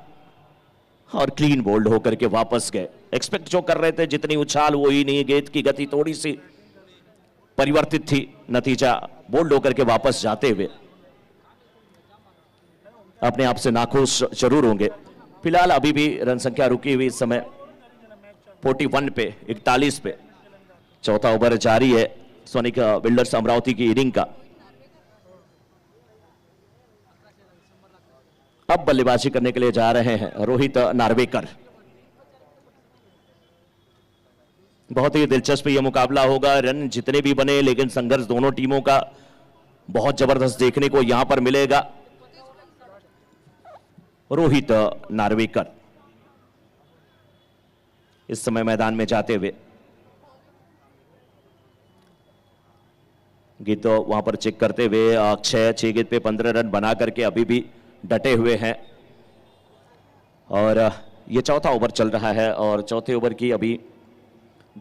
और क्लीन बोल्ड होकर के वापस गए। एक्सपेक्ट जो कर रहे थे जितनी उछाल वो ही नहीं, गेंद की गति थोड़ी सी परिवर्तित थी, नतीजा बोल्ड होकर के वापस जाते हुए अपने आप से नाखुश जरूर होंगे। फिलहाल अभी भी रन संख्या रुकी हुई इस समय 41 पे 41 पे। चौथा ओवर जारी है सोनिक बिल्डर्स अमरावती की इनिंग का। अब बल्लेबाजी करने के लिए जा रहे हैं रोहित नार्वेकर। बहुत ही दिलचस्प यह मुकाबला होगा। रन जितने भी बने, लेकिन संघर्ष दोनों टीमों का बहुत जबरदस्त देखने को यहां पर मिलेगा। रोहित नार्वेकर इस समय मैदान में जाते हुए, गेंद तो वहां पर चेक करते हुए अक्षय 6 गेंद पे 15 रन बना करके अभी भी डटे हुए हैं। और ये चौथा ओवर चल रहा है और चौथे ओवर की अभी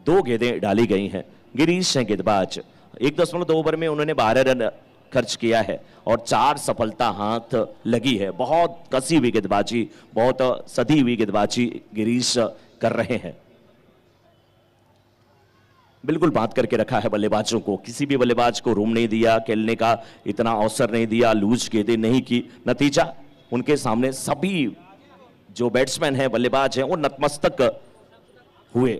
2 गेंदें डाली गई हैं। गिरीश हैं गेंदबाज, 1.2 ओवर में उन्होंने 12 रन खर्च किया है और 4 सफलता हाथ लगी है। बहुत कसी हुई गेंदबाजी, बहुत सधी हुई गेंदबाजी गिरीश कर रहे हैं। बिल्कुल बात करके रखा है बल्लेबाजों को, किसी भी बल्लेबाज को रूम नहीं दिया, खेलने का इतना अवसर नहीं दिया, लूज गेंदें नहीं की। नतीजा उनके सामने सभी जो बैट्समैन हैं, बल्लेबाज हैं, वो नतमस्तक हुए।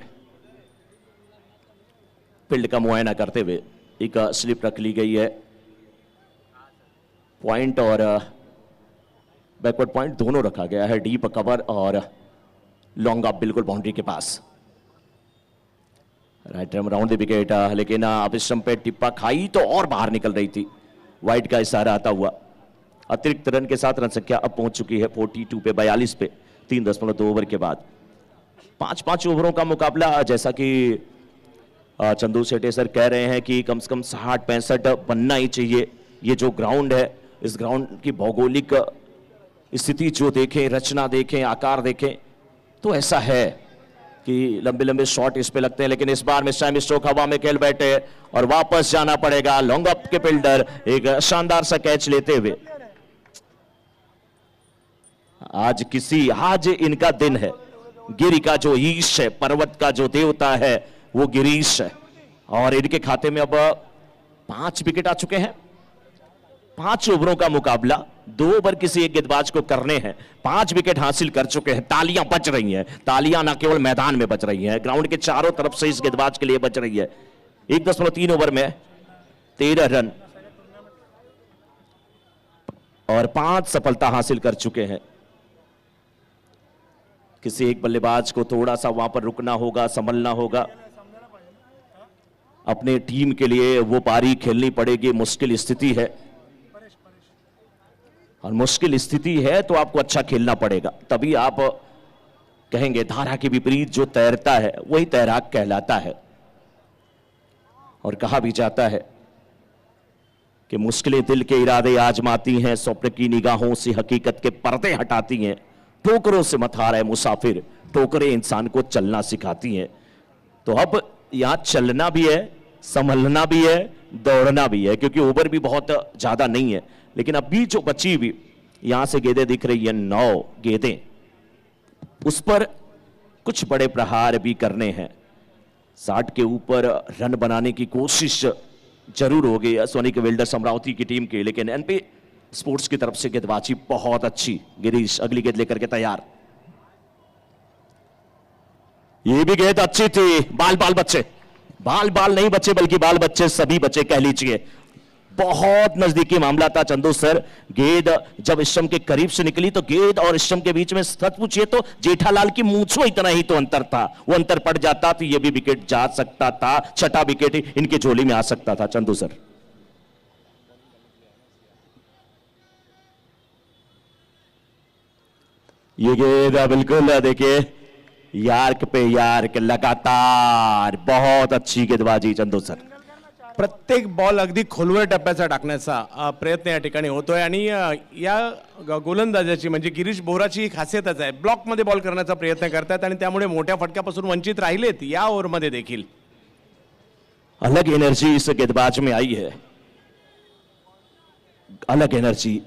फील्ड का मुआयना करते हुए एक स्लिप रख ली गई है। पॉइंट और बैकवर्ड पॉइंट दोनों रखा गया है, डीप कवर और लॉन्ग अप बिल्कुल बाउंड्री के पास। Right arm round the wicket, लेकिन अब इस स्टंप पे टिप्पा खाई तो और बाहर निकल रही थी। वाइड का इशारा आता हुआ। अतिरिक्त रन के साथ रन संख्या अब पहुंच चुकी है 42 पे 42 पे 3.2 ओवर के बाद। 5 ओवरों का मुकाबला, जैसा कि चंदू सेठे सर कह रहे हैं कि कम से कम 60-65 बनना ही चाहिए। ये जो ग्राउंड है, इस ग्राउंड की भौगोलिक स्थिति जो देखें, रचना देखें, आकार देखें, तो ऐसा है कि लंबे लंबे शॉट इस पे लगते हैं। लेकिन इस बार मिस टाइम स्ट्रोक हवा में खेल बैठे और वापस जाना पड़ेगा। लॉन्ग अप के फील्डर एक शानदार सा कैच लेते हुए। आज इनका दिन है। गिरी का जो ईश है, पर्वत का जो देवता है, वो गिरीश है और इनके खाते में अब 5 विकेट आ चुके हैं। 5 ओवरों का मुकाबला, 2 ओवर किसी एक गेंदबाज को करने हैं। 5 विकेट हासिल कर चुके हैं। तालियां बज रही हैं, तालियां ना केवल मैदान में बज रही हैं, ग्राउंड के चारों तरफ से इस गेंदबाज के लिए बज रही है। 1.3 ओवर में 13 रन और 5 सफलता हासिल कर चुके हैं। किसी एक बल्लेबाज को थोड़ा सा वहां पर रुकना होगा, संभलना होगा। अपने टीम के लिए वो पारी खेलनी पड़ेगी। मुश्किल स्थिति है और मुश्किल स्थिति है तो आपको अच्छा खेलना पड़ेगा, तभी आप कहेंगे। धारा के विपरीत जो तैरता है वही तैराक कहलाता है। और कहा भी जाता है कि मुश्किलें दिल के इरादे आजमाती हैं, स्वप्न की निगाहों से हकीकत के पर्दे हटाती हैं। ठोकरों से मत हारे मुसाफिर, ठोकरें इंसान को चलना सिखाती हैं। तो अब यहां चलना भी है, संभलना भी है, दौड़ना भी है, क्योंकि ओवर भी बहुत ज्यादा नहीं है। लेकिन अभी जो बची हुई यहां से गेंदें दिख रही है, 9 गेंदें, उस पर कुछ बड़े प्रहार भी करने हैं। 60 के ऊपर रन बनाने की कोशिश जरूर होगी सोनिक बिल्डर्स अमरावती की टीम की। लेकिन एनपी स्पोर्ट्स की तरफ से गेंदबाजी बहुत अच्छी। गिरीश अगली गेंद लेकर के तैयार। ये भी गेंद अच्छी थी। बाल बाल बच्चे, बाल बाल नहीं बचे बल्कि बाल बच्चे सभी बचे कह लीजिए। बहुत नजदीकी मामला था चंदू सर। गेंद जब स्टंप के करीब से निकली तो गेंद और स्टंप के बीच में सच पूछिए तो जेठालाल की मूंछों इतना ही तो अंतर था। वो अंतर पड़ जाता तो ये भी विकेट जा सकता था, छठा विकेट इनकी झोली में आ सकता था चंदू सर। ये गेंद बिल्कुल देखिए यार्क पे यार्क लगातार, बहुत अच्छी गेंदबाजी चंदू सर। प्रत्येक बॉल अगदी खोलवर टप्प्याचा टाकण्याचा प्रयत्न या ठिकाणी होतोय आणि या गोलंदाजाची म्हणजे गिरीश बोराची ही खासियतच आहे, ब्लॉकमध्ये बॉल करण्याचा प्रयत्न करतात आणि त्यामुळे मोठ्या फटक्यापासून वंचित राहिलेत या ओव्हरमध्ये देखील। अलग एनर्जी इस गेंदबाज में आई है, अलग एनर्जी,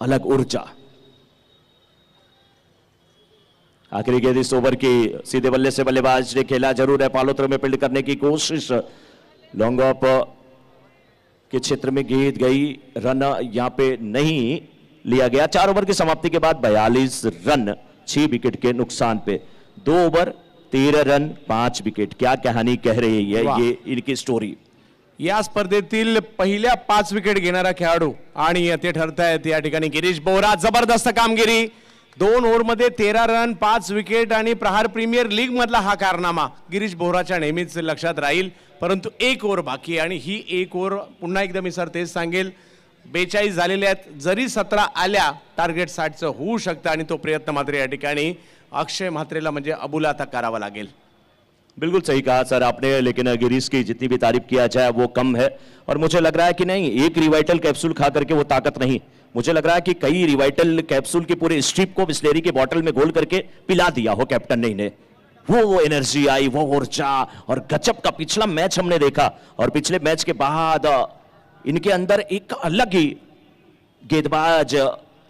अलग ऊर्जा। आखिरी गेंद इस ओवर की सीधे बल्ले से बल्लेबाज ने खेला जरूर है, पालोत्र में फील्ड करने की कोशिश, लॉन्ग ऑफ के क्षेत्र में गेंद गई, रन यहां पे नहीं लिया गया। 4 ओवर की समाप्ति के बाद 42 रन 6 विकेट के नुकसान पे, 2 ओवर 13 रन 5 विकेट। क्या कहानी कह रही है ये इनकी स्टोरी। या स्पर्धेतील पहिल्या 5 विकेट घेणारा खेळाडू आणि ते ठरतायत या ठिकाणी गिरीश बोरा। जबरदस्त कामगिरी, 2 ओव्हरमध्ये 13 रन 5 विकेट आणि प्रहार प्रीमियर लीग मधला हा कारनामा गिरीश बोराच्या नेहमीच लक्षात राहील। परंतु 1 ओव्हर बाकी आणि ही 1 ओव्हर पुन्हा एकदा मी सर तेच सांगेल 42 झालेले आहेत, जरी 17 आल्या टार्गेट 60चं होऊ शकतं आणि तो प्रयत्न मात्र या ठिकाणी अक्षय म्हात्रेला म्हणजे अबुला आता करावा लागेल। बिल्कुल सही कहा सर आपने, लेकिन गिरीश की जितनी भी तारीफ किया जाए वो कम है। और मुझे लग रहा है कि नहीं, एक रिवाइटल कैप्सूल खा करके वो ताकत नहीं, मुझे लग रहा है कि कई रिवाइटल कैप्सूल के पूरे स्ट्रिप को बिस्लेरी के बॉटल में घोल करके पिला दिया हो कैप्टन ने इन्हें। वो एनर्जी आई, वो ऊर्जा, और गजब का पिछला मैच हमने देखा और पिछले मैच के बाद इनके अंदर एक अलग ही गेंदबाज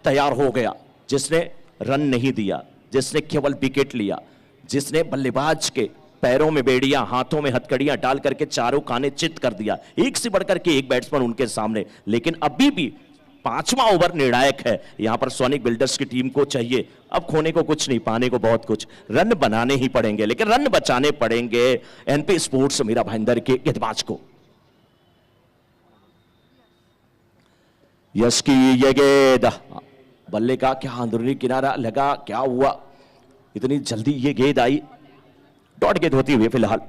तैयार हो गया, जिसने रन नहीं दिया, जिसने केवल विकेट लिया, जिसने बल्लेबाज के पैरों में बेड़ियां हाथों में हथकड़ियां डाल करके चारों खाने चित कर दिया। एक से बढ़कर के एक बैट्समैन उनके सामने, लेकिन अभी भी 5वां ओवर निर्णायक है। यहां पर सोनिक बिल्डर्स की टीम को चाहिए, अब खोने को कुछ नहीं, पाने को बहुत कुछ, रन बनाने ही पड़ेंगे, लेकिन रन बचाने पड़ेंगे एनपी स्पोर्ट्स मीरा भाईंदर के गेंदबाज को। यश की ये गेंद, बल्ले का क्या अंदरूनी किनारा लगा, क्या हुआ, इतनी जल्दी ये गेंद आई, डॉट गेंद होती हुई फिलहाल।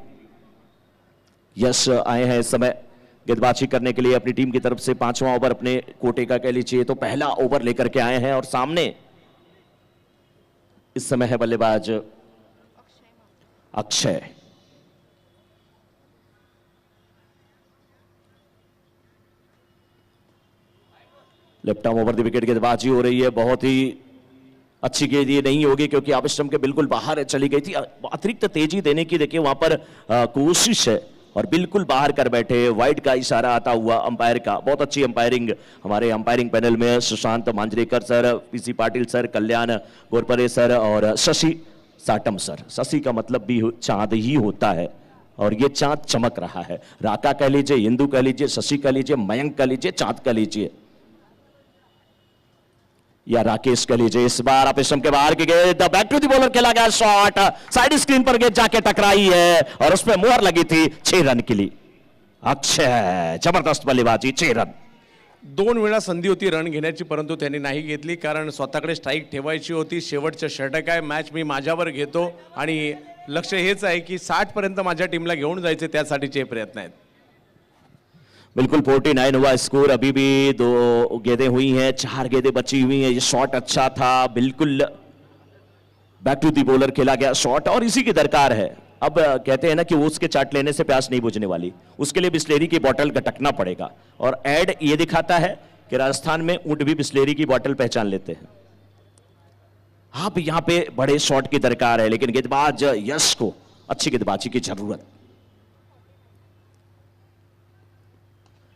यश आए हैं इस समय गेंदबाजी करने के लिए अपनी टीम की तरफ से 5वां ओवर अपने कोटे का कह लीजिए तो पहला ओवर लेकर के आए हैं, और सामने इस समय है बल्लेबाज Akshay. Left arm over the wicket गेंदबाजी हो रही है, बहुत ही अच्छी गेंद ये नहीं होगी क्योंकि आप स्टंप के बिल्कुल बाहर चली गई थी। अतिरिक्त तेजी देने की देखिए वहां पर कोशिश है और बिल्कुल बाहर कर बैठे। वाइड का इशारा आता हुआ अंपायर का, बहुत अच्छी अंपायरिंग हमारे अंपायरिंग पैनल में Sushant Manjrekar sir, PC Patil sir, Kalyan Gorpare sir और शशि साटम सर। शशि का मतलब भी चांद ही होता है और ये चांद चमक रहा है। राका कह लीजिए, हिंदू कह लीजिए, शशि कह लीजिए, मयंक कह लीजिए, चांद कह लीजिए या राकेश कह लीजिए। इस बार आप स्टंप के बाहर की गेंद, बैक टू दी बॉलर खेला गया शॉट, साइड स्क्रीन पर गेंद जाके टकराई है और उसमें मोहर लगी थी 6 रन के लिए। अक्षय जबरदस्त बल्लेबाजी, 6 रन। 2 वेळा संधी होती रन घेण्याची, परंतु त्यांनी नाही घेतली कारण स्वतःकडे स्ट्राईक ठेवायची होती। शेवटचं षटक आहे, मॅच मी माझ्यावर घेतो आणि लक्ष्य हेच आहे की 60 पर्यंत माझ्या टीमला घेऊन जायचे, त्यासाठीचे प्रयत्न आहेत। बिल्कुल 49 हुआ स्कोर, अभी भी 2 गेंदें हुई हैं, 4 गेंदें बची हुई हैं। ये शॉट अच्छा था, बिल्कुल बैक टू दी बॉलर खेला गया शॉट और इसी की दरकार है। अब कहते हैं ना कि उसके चाट लेने से प्यास नहीं बुझने वाली, उसके लिए बिस्लेरी की बोतल गटकना पड़ेगा। और एड ये दिखाता है कि राजस्थान में ऊंट भी बिस्लेरी की बोतल पहचान लेते हैं। अब यहां पे बड़े शॉट की दरकार है, लेकिन गेंदबाज यश को अच्छी गेंदबाजी की जरूरत।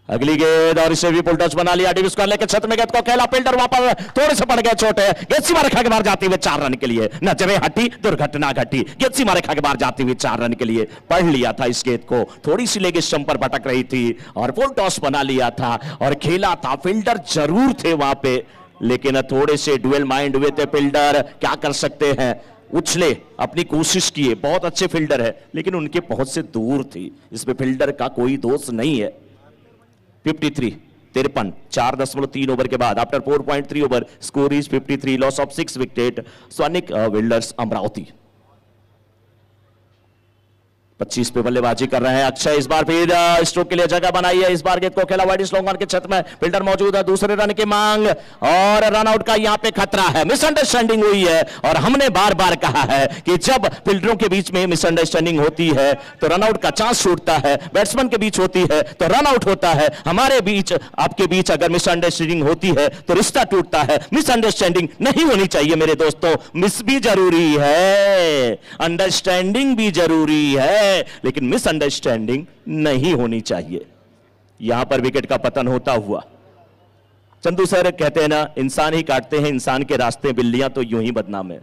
अगली गेंद और इसे भी पुल टच बना लिया, डिविस कर लेके छत में गेंद को खेला, फील्डर वहां पर थोड़े से पड़ गए छोटे, गेंद सीमा रेखा के बाहर जाती हुई 4 रन के लिए। नजरें हटी, दुर्घटना घटी, गेंद सीमा रेखा के बाहर जाती हुई 4 रन के लिए। पढ़ लिया था इस गेंद को, थोड़ी सी लेग स्टंप पर भटक रही थी और पुल टॉस बना लिया था और खेला था। फील्डर जरूर थे वहां पे, लेकिन थोड़े से डुअल माइंड हुए थे फील्डर, क्या कर सकते हैं। उछले, अपनी कोशिश किए, बहुत अच्छे फील्डर है लेकिन उनके पहुंच से दूर थी। इसमें फील्डर का कोई दोष नहीं है। 53 4.3 ओवर के बाद after 4.3 over score is 53, loss of 6 wicket सैनिक बिल्डर्स अमरावती। 25 पे बल्लेबाजी कर रहे हैं अक्षय। इस बार फिर स्ट्रोक के लिए जगह बनाई है। इस बार गेंद को खेला वाइड स्लोंग ऑन के छत में, फील्डर मौजूद है, दूसरे रन की मांग और रन आउट का यहां पे खतरा है। मिसअंडरस्टैंडिंग हुई है और हमने बार बार कहा है कि जब फील्डरों के बीच में मिसअंडरस्टैंडिंग होती है तो रन आउट का चांस छूटता है, बैट्समैन के बीच होती है तो रन आउट होता है। हमारे बीच, आपके बीच अगर मिसअंडरस्टैंडिंग होती है तो रिश्ता टूटता है। मिसअंडरस्टैंडिंग नहीं होनी चाहिए मेरे दोस्तों। मिस भी जरूरी है, अंडरस्टैंडिंग भी जरूरी है, लेकिन मिसअंडरस्टैंडिंग नहीं होनी चाहिए। यहां पर विकेट का पतन होता हुआ, चंदू सर कहते हैं ना, इंसान ही काटते हैं इंसान के रास्ते, बिल्लियां तो यूं ही बदनाम है।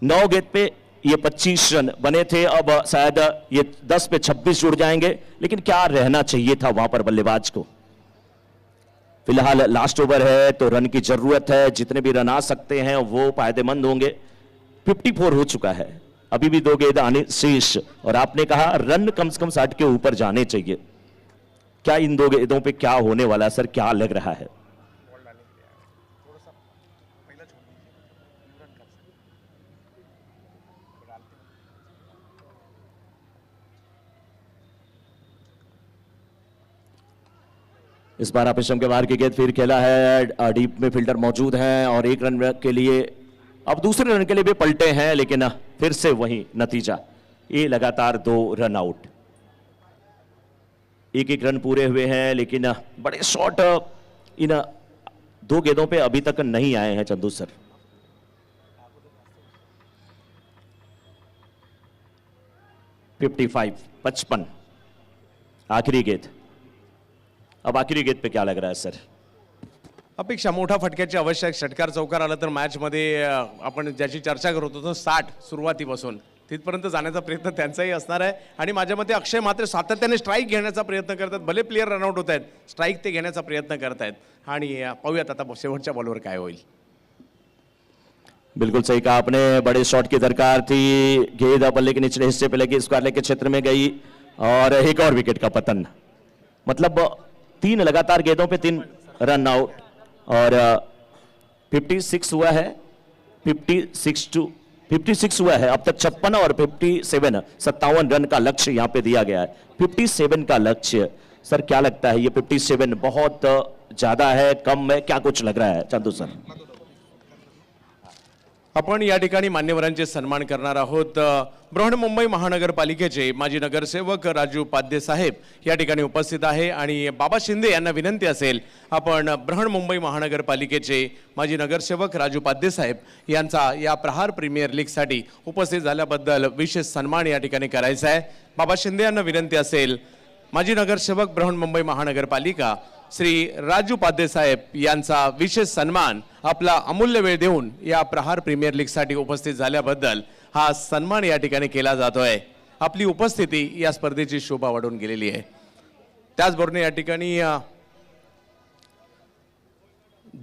9 गेंद पे ये 25 रन बने थे, अब शायद ये 10 पे 26 जुड़ जाएंगे, लेकिन क्या रहना चाहिए था वहां पर बल्लेबाज को। फिलहाल लास्ट ओवर है तो रन की जरूरत है, जितने भी रन आ सकते हैं वो फायदेमंद होंगे। 54 हो चुका है, अभी भी 2 गेंद आने शेष, और आपने कहा रन कम से कम 60 के ऊपर जाने चाहिए। क्या इन 2 गेंदों पे क्या होने वाला है सर, क्या लग रहा है? इस बार आपेशम के बाहर की गेंद फिर खेला है, डीप में फील्डर मौजूद हैं और 1 रन के लिए, अब दूसरे रन के लिए भी पलटे हैं, लेकिन फिर से वही नतीजा, ये लगातार 2 रन आउट। 1-1 रन पूरे हुए हैं, लेकिन बड़े शॉट इन 2 गेंदों पे अभी तक नहीं आए हैं चंदू सर। पचपन आखिरी गेंद, अब आखिरी गेंद पे क्या लग रहा है सर? अपेक्षा मोठा फटक्याची आवश्यक, षटकार चौकार आला तर मॅचमध्ये आपण ज्याची चर्चा करत होतो 60 सुरुवातीपासून तिथपर्यंत जाण्याचा प्रयत्न त्यांचाही असणार आहे. आणि माझ्या मते अक्षय मात्र सातत्याने स्ट्राईक घेण्याचा प्रयत्न करतात. भले प्लेयर रनआउट होत आहेत, स्ट्राईक ते घेण्याचा प्रयत्न करतायत. आणि पाहूयात आता शेवटच्या बॉलवर काय होईल. बिल्कुल सही कहा आपने, बड़े शॉट की दरकार थी। गेंद बल्ले के निचले हिस्से पे लगी, स्क्वायर लेग के क्षेत्र में गई और एक और विकेट का पतन। मतलब 3 लगातार गेंदों पे 3 रन आउट और 56 हुआ है, 56 हुआ है अब तक। 56 और 57, 57 रन का लक्ष्य यहां पे दिया गया है। 57 का लक्ष्य सर, क्या लगता है ये 57 बहुत ज्यादा है, कम है, क्या कुछ लग रहा है चंदू सर? आपण या ठिकाणी मान्यवरांचे सन्मान करणार आहोत. बृहन्मुंबई महानगरपालिकेचे माजी नगरसेवक राजू पाध्ये साहेब या ठिकाणी उपस्थित आहे आणि बाबा शिंदे यांना विनंती असेल आपण बृहन्मुंबई महानगरपालिकेचे माजी नगरसेवक राजू पाध्ये साहेब यांचा या प्रहार प्रीमियर लीगसाठी उपस्थित झाल्याबद्दल विशेष सन्मान या ठिकाणी करायचा आहे. बाबा शिंदे यांना विनंती असेल माजी नगरसेवक बृहन्मुंबई महानगरपालिका श्री राजू पाध्ये साहेब यांचा विशेष सन्मान, आपला अमूल्य वेळ देऊन या प्रहार प्रीमियर लीगसाठी उपस्थित झाल्याबद्दल हा सन्मान या ठिकाणी केला जातोय. आपली उपस्थिती या स्पर्धेची शोभा वाढवून गेलेली आहे. त्याचबरोबर या ठिकाणी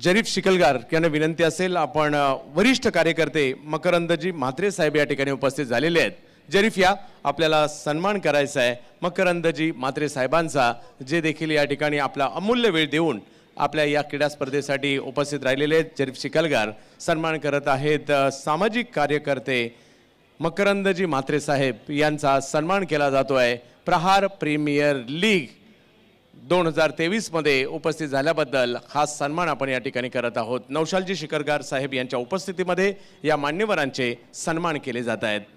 जरीफ शिकलगार यांना विनंती असेल आपण वरिष्ठ कार्यकर्ते मकरंदजी म्हात्रे साहेब या ठिकाणी उपस्थित झालेले आहेत. जरीफ या, आपल्याला सन्मान करायचा आहे मकरंदजी म्हात्रे साहेबांचा, जे देखील या ठिकाणी आपला अमूल्य वेळ देऊन आपल्या या क्रीडा स्पर्धेसाठी उपस्थित राहिलेले आहेत. जरीफ शिकलगार सन्मान करत आहेत. सामाजिक कार्यकर्ते मकरंदजी म्हात्रे साहेब यांचा सन्मान केला जातोय. प्रहार प्रीमियर लीग 2023 मध्ये उपस्थित झाल्याबद्दल हा सन्मान आपण या ठिकाणी करत आहोत. नौशालजी शिकलगार साहेब यांच्या उपस्थितीमध्ये या मान्यवरांचे सन्मान केले जात आहेत.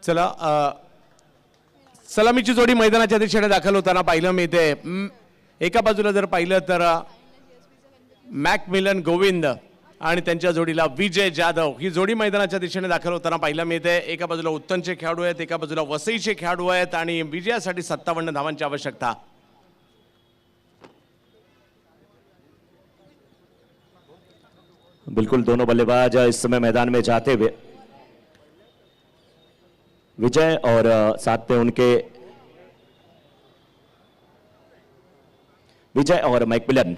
चला सलामीची जोडी मैदानाच्या दिशेने दाखल होताना पाहिलं मिळते. एका बाजूला जर पाहिलं तर मॅकमिलन गोविंद आणि त्यांच्या जोडीला विजय जाधव ही जोडी मैदानाच्या दिशेने दाखल होताना पाहायला मिळते. एका बाजूला उत्तमचे खेळाडू आहेत, एका बाजूला वसईचे खेळाडू आहेत आणि विजयासाठी 57 धावांची आवश्यकता. बिल्कुल दोनों बल्लेबाज इस समय मैदान में जाते हुए विजय और साथ में उनके विजय और मैकमिलन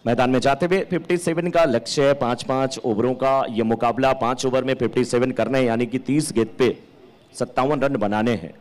मैदान में जाते हुए 57 का लक्ष्य है. 5-5 ओवरों का यह मुकाबला, 5 ओवर में 57 करने यानी कि 30 गेंद पे 57 रन बनाने हैं.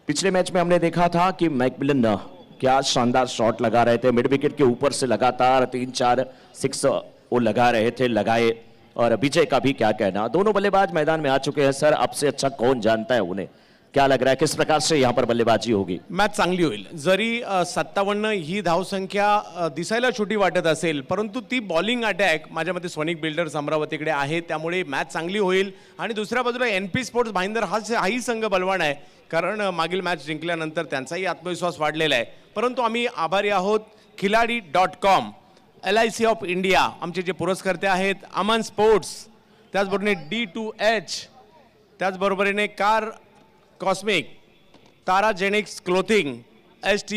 पिछले मैच में हमने देखा था कि मैकमिलन क्या शानदार शॉट लगा रहे थे, मिड विकेट के ऊपर से लगातार 3-4 सिक्स वो लगा रहे थे, लगाए. और विजय का भी क्या कहना, दोनों बल्लेबाज मैदान में आ चुके हैं. सर अब से अच्छा कौन जानता है उन्हें, क्या लग रहा है किस प्रकार से यहां पर बल्लेबाजी होगी? मॅच चांगली होईल. जरी 57 ही धावसंख्या दिसायला छोटी वाटत असेल, परंतु ती बॉलिंग अटॅक माझ्या मते सोनिक बिल्डर्स अमरावतीकडे आहे, त्यामुळे मॅच चांगली होईल. आणि दुसऱ्या बाजूला NP स्पोर्ट्स भाईंदर हाही संघ बलवान आहे, कारण मागील मॅच जिंकल्यानंतर त्यांचाही आत्मविश्वास वाढलेला आहे. परंतु आम्ही आभारी आहोत खिलाडी.com, LIC ऑफ इंडिया, आमचे जे पुरस्कर्ते आहेत, अमन स्पोर्ट्स, त्याचबरोबरीने D2H, त्याचबरोबरीने कार कॉस्मिक, ताराजेनिक्स क्लोथिंग, ST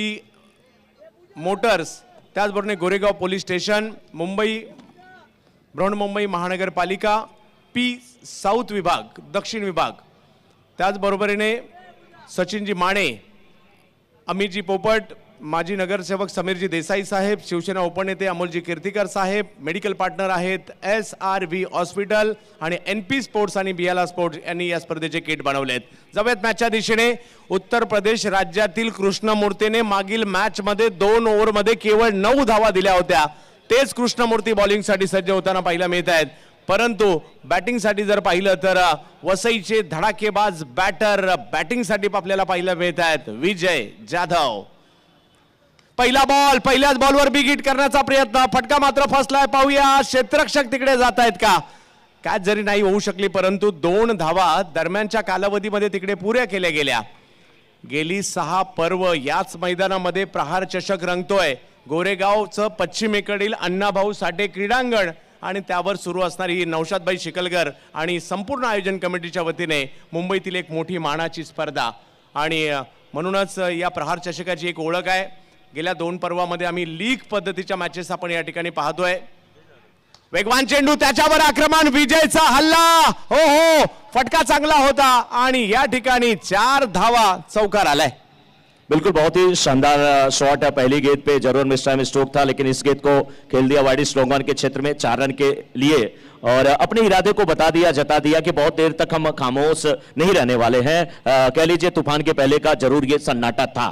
मोटर्स, त्याचबरोबरीने Goregaon police station, Mumbai Brihanmumbai Mahanagarpalika, P south विभाग, दक्षिण विभाग, त्याचबरोबरीने सचिनजी माने, अमितजी पोपट, माजी नगरसेवक समीरजी देसाई साहेब, शिवसेना उपनेते अमोलजी कीर्तिकर साहेब, मेडिकल पार्टनर आहेत SRV हॉस्पिटल आणि NP स्पोर्ट्स आणि बियाला स्पोर्ट्स यांनी या स्पर्धेचे किट बनवलेत. जाऊयात मॅचच्या दिशेने. उत्तर प्रदेश राज्यातील कृष्णमूर्तीने मागील मॅचमध्ये 2 ओव्हरमध्ये केवळ 9 धावा दिल्या होत्या. तेच कृष्णमूर्ती बॉलिंगसाठी सज्ज होताना पाहायला मिळत आहेत. परंतु बॅटिंगसाठी जर पाहिलं तर वसईचे धडाकेबाज बॅटर बॅटिंगसाठी आपल्याला पाहायला मिळत आहेत विजय जाधव. पहिला बॉल, पहिल्याच बॉलवर बिग हिट करण्याचा प्रयत्न, फटका मात्र फसलाय. पाहूया क्षेत्ररक्षक तिकडे जात आहेत का. कॅच जरी नाही होऊ शकली, परंतु 2 धावा दरम्यानच्या कालावधीमध्ये तिकडे पुऱ्या केल्या गेल्या. गेली 6 पर्व याच मैदानामध्ये प्रहार चषक रंगतोय. गोरेगावचं पश्चिमेकडील अण्णाभाऊ साठे क्रीडांगण आणि त्यावर सुरू असणारी नौशादभाई शिकलकर आणि संपूर्ण आयोजन कमिटीच्या वतीने मुंबईतील एक मोठी मानाची स्पर्धा. आणि म्हणूनच या प्रहार चषकाची एक ओळख आहे. गेल्या 2 पर्वामध्ये आम्ही लीग पद्धतीच्या मॅचेस आपण या ठिकाणी पाहतोय. वेगवान चेंडू, त्याच्यावर आक्रमण, विजयचा हल्ला, हो हो, फटका चांगला होता आणि या ठिकाणी 4 धावा चौकार आलाय. बिल्कुल बहुत ही शानदार शॉट है. पहली गेंद पे जरूर मिस टाइम स्ट्रोक था, लेकिन इस गेंद को खेल दिया वाइड स्लोगन के क्षेत्र में 4 रन के लिए और अपने इरादे को बता दिया, जता दिया कि बहुत देर तक हम खामोश नहीं रहने वाले हैं. कह लीजिए तूफान के पहले का जरूर ये सन्नाटा था.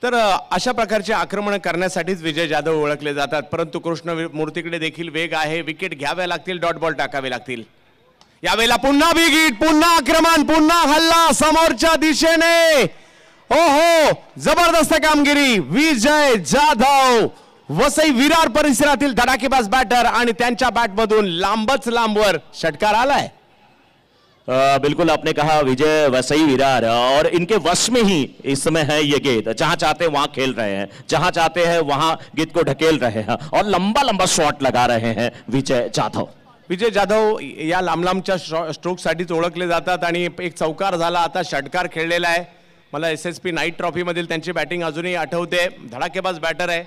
तर अशा प्रकारचे आक्रमण करण्यासाठीच विजय जाधव ओळखले जातात. परंतु कृष्णमूर्तीकडे देखील वेग आहे. विकेट घ्याव्या लागतील, डॉट बॉल टाकावे लागतील. यावेळेला पुन्हा बिग हिट, पुन्हा आक्रमण, पुन्हा हल्ला समोरच्या दिशेने. हो हो, जबरदस्त कामगिरी विजय जाधव, वसई विरार परिसरातील धडाकेबाज बॅटर आणि त्यांच्या बॅटमधून लांबच लांबवर षटकार आलाय. बिल्कुल आपने कहा विजय वसई विरार, और इनके वश में ही इस समय है ये गेंद. जहां चाहते हैं वहां खेल रहे हैं, जहां चाहते हैं वहां गेंद को ढकेल रहे हैं और लंबा लंबा शॉट लगा रहे हैं विजय जाधव. विजय जाधव या लांब लांबच्या स्ट्रोकसाठीच ओळखले जातात आणि एक चौकार झाला, आता षटकार खेळलेला आहे. मला SSP नाईट ट्रॉफी मधील त्यांची बॅटिंग अजूनही आठवते. धडाकेबाज बॅटर आहे.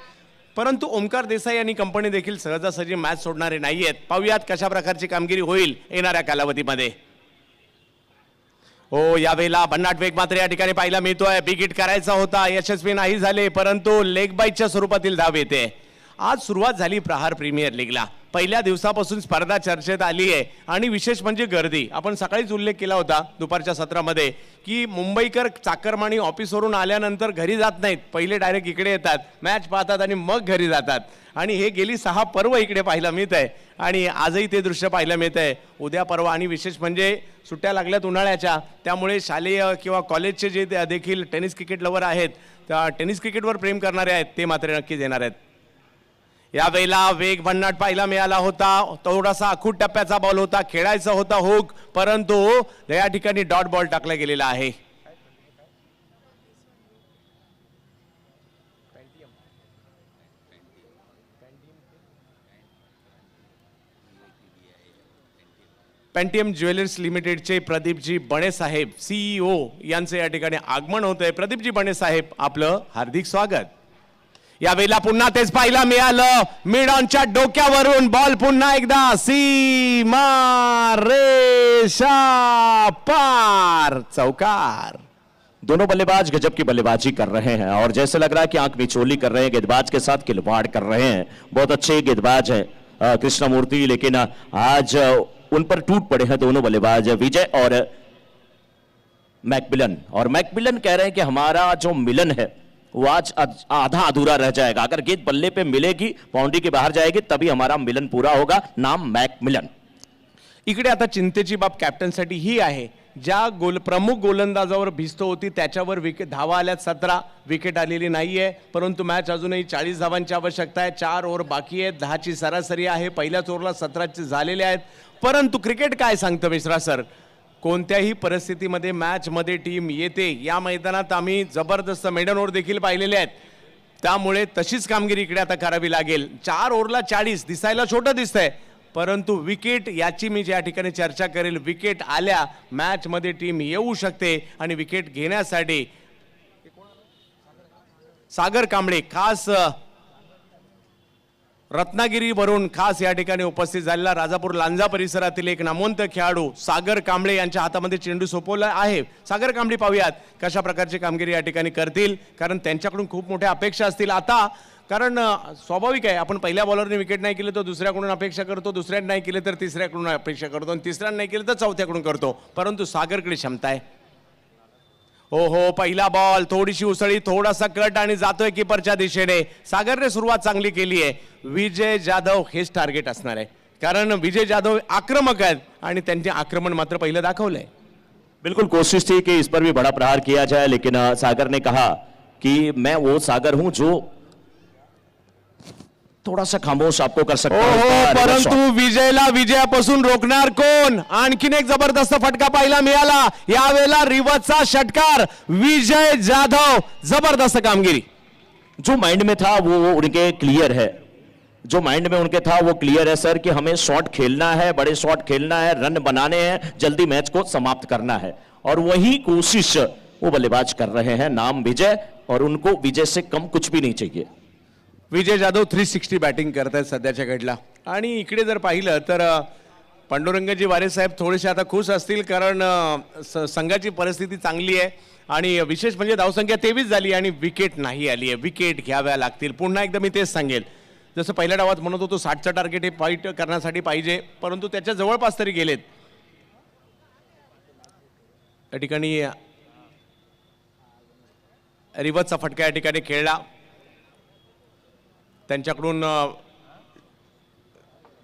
परंतु ओमकार देसाई आणि कंपनी देखील सहजासहजी मॅच सोडणारे नाहीयेत. पाहूयात कशा प्रकारची कामगिरी होईल येणाऱ्या कालावधीमध्ये. हो, यावेळेला भन्नाट वेग मात्र या ठिकाणी पाहायला मिळतोय. बिग हिट करायचा होता, यशस्वी नाही झाले, परंतु लेग बाईटच्या स्वरूपातील धाव येते. आज सुरुवात झाली प्रहार प्रीमियर लीगला. पहिल्या दिवसापासून स्पर्धा चर्चेत आली आहे आणि विशेष म्हणजे गर्दी. आपण सकाळीच उल्लेख केला होता दुपारच्या सत्रामध्ये की मुंबईकर चाकरमानी ऑफिसवरून आल्यानंतर घरी जात नाहीत, पहिले डायरेक्ट इकडे येतात, मॅच पाहतात आणि मग घरी जातात. आणि हे गेली 6 पर्व इकडे पाहायला मिळत आहे आणि आजही ते दृश्य पाहायला मिळत आहे. उद्या परवा आणि विशेष म्हणजे सुट्ट्या लागल्यात उन्हाळ्याच्या, त्यामुळे शालेय किंवा कॉलेजचे जे देखील टेनिस क्रिकेट लवर आहेत, त्या टेनिस क्रिकेटवर प्रेम करणारे आहेत ते मात्र नक्कीच येणार आहेत. यावेळेला वेग भन्नाट पाहायला मिळाला होता. थोडासा आखूट टप्प्याचा बॉल होता, खेळायचा होता हुक, परंतु या ठिकाणी डॉट बॉल टाकला गेलेला आहे. पेंटियम ज्वेलर्स लिमिटेडचे प्रदीपजी बणे साहेब CEO यांचे या ठिकाणी आगमन होतंय. प्रदीपजी बणे साहेब, आपलं हार्दिक स्वागत. यावेळेला पुन्हा तेच पाहायला मिळालं. मिड ऑनच्या डोक्यावरून बॉल पुन्हा एकदा सीमा रेषा पार, चौकार. दोनों बल्लेबाज गजब की बल्लेबाजी कर रहे हैं और जैसे लग रहा है कि आंख मिचोली कर रहे हैं, गेंदबाज के साथ खिलवाड़ कर रहे हैं. बहुत अच्छे गेंदबाज हैं कृष्णमूर्ति, लेकिन आज उन पर टूट पड़े हैं दोनों बल्लेबाज विजय और मैकमिलन. और मैकमिलन कह रहे हैं कि हमारा जो मिलन है वो आज आधा अधूरा रह जाएगा. अगर गेंद बल्ले पे मिलेगी, बाउंड्री के बाहर जाएगी, तभी हमारा मिलन पूरा होगा. नाम मैकमिलन. इकडे आता चिंतेची बाब कॅप्टनसाठी ही आहे, ज्या प्रमुख गोलंदाजावर भिस्त होती त्याच्यावर विकेट, धावा आल्यात 17, विकेट आलेली नाहीये. परंतु मॅच अजूनही 40 धावांची आवश्यकता आहे. 4 ओव्हर बाकी आहेत, 10ची सरासरी आहे. पहिल्याच ओव्हरला 17 झालेले आहेत. परंतु क्रिकेट काय सांगतं मिश्रा सर, कोणत्याही परिस्थितीमध्ये मॅच मध्ये टीम येते. या मैदानात आम्ही जबरदस्त मेडन ओव्हर देखील पाहिलेले आहेत, त्यामुळे तशीच कामगिरी इकडे आता करावी लागेल. 4 ओव्हरला 40 दिसायला छोटं दिसतंय, परंतु विकेट याची मी या ठिकाणी चर्चा करेल. विकेट आल्या मॅच मध्ये टीम येऊ शकते आणि विकेट घेण्यासाठी सागर कांबळे खास रत्नागिरीवरून खास या ठिकाणी उपस्थित झालेला राजापूर लांजा परिसरातील एक नामवंत खेळाडू सागर कांबळे यांच्या हातामध्ये चेंडू सोपवला आहे. सागर कांबळे, पाहूयात कशा प्रकारची कामगिरी या ठिकाणी करतील, कारण त्यांच्याकडून खूप मोठ्या अपेक्षा असतील आता. कारण स्वाभाविक आहे, आपण पहिल्या बॉलरने विकेट नाही केले तर दुसऱ्याकडून अपेक्षा करतो, दुसऱ्याने नाही केले तर तिसऱ्याकडून अपेक्षा करतो, आणि तिसऱ्याने नाही केले तर चौथ्याकडून करतो. परंतु सागरकडे क्षमता आहे. हो, पहिला बॉल, थोडीशी उसळी, थोडासा कट आणि जातोय कीपरच्या दिशेने. सागरने सुरुवात चांगली केली आहे. विजय जाधव हेच टार्गेट असणार आहे, कारण विजय जाधव आक्रमक आहेत आणि त्यांचे आक्रमण मात्र पहिलं दाखवलंय. बिल्कुल कोशिश थी कि इस पर भी बड़ा प्रहार किया जाए, लेकिन सागर ने कहा कि मैं वो सागर हूं जो थोड़ा सा खामोश आपको कर सकता है. परंतु विजयला विजयापासून रोखणार कोण? आणखीन एक जबरदस्त फटका पाहायला मिळाला. यावेळेला रिवर्सचा षटकार, विजय जाधव, जबरदस्त कामगिरी. जो माइंड में था वो उनके क्लियर है, जो माइंड में उनके था वो क्लियर है सर, कि हमें शॉट खेलना है, बड़े शॉट खेलना है, रन बनाने हैं, जल्दी मैच को समाप्त करना है. और वही कोशिश वो बल्लेबाज कर रहे हैं. नाम विजय, और उनको विजय से कम कुछ भी नहीं चाहिए. विजय जाधव 360 बॅटिंग करत आहेत सध्याच्या घडला. आणि इकडे जर पाहिलं तर पांडुरंगजी वारे साहेब थोडेसे आता खुश असतील, कारण संघाची परिस्थिती चांगली आहे आणि विशेष म्हणजे धावसंख्या 23 झाली आणि विकेट नाही आली आहे. विकेट घ्याव्या लागतील. पुन्हा एकदा मी तेच सांगेल, जसं पहिल्या डावात म्हणत होतो 60चं टार्गेट हे फाईट करण्यासाठी पाहिजे, परंतु त्याच्या जवळपास तरी गेलेत. या ठिकाणी रिवर्सचा फटका या ठिकाणी खेळला. त्यांच्याकडून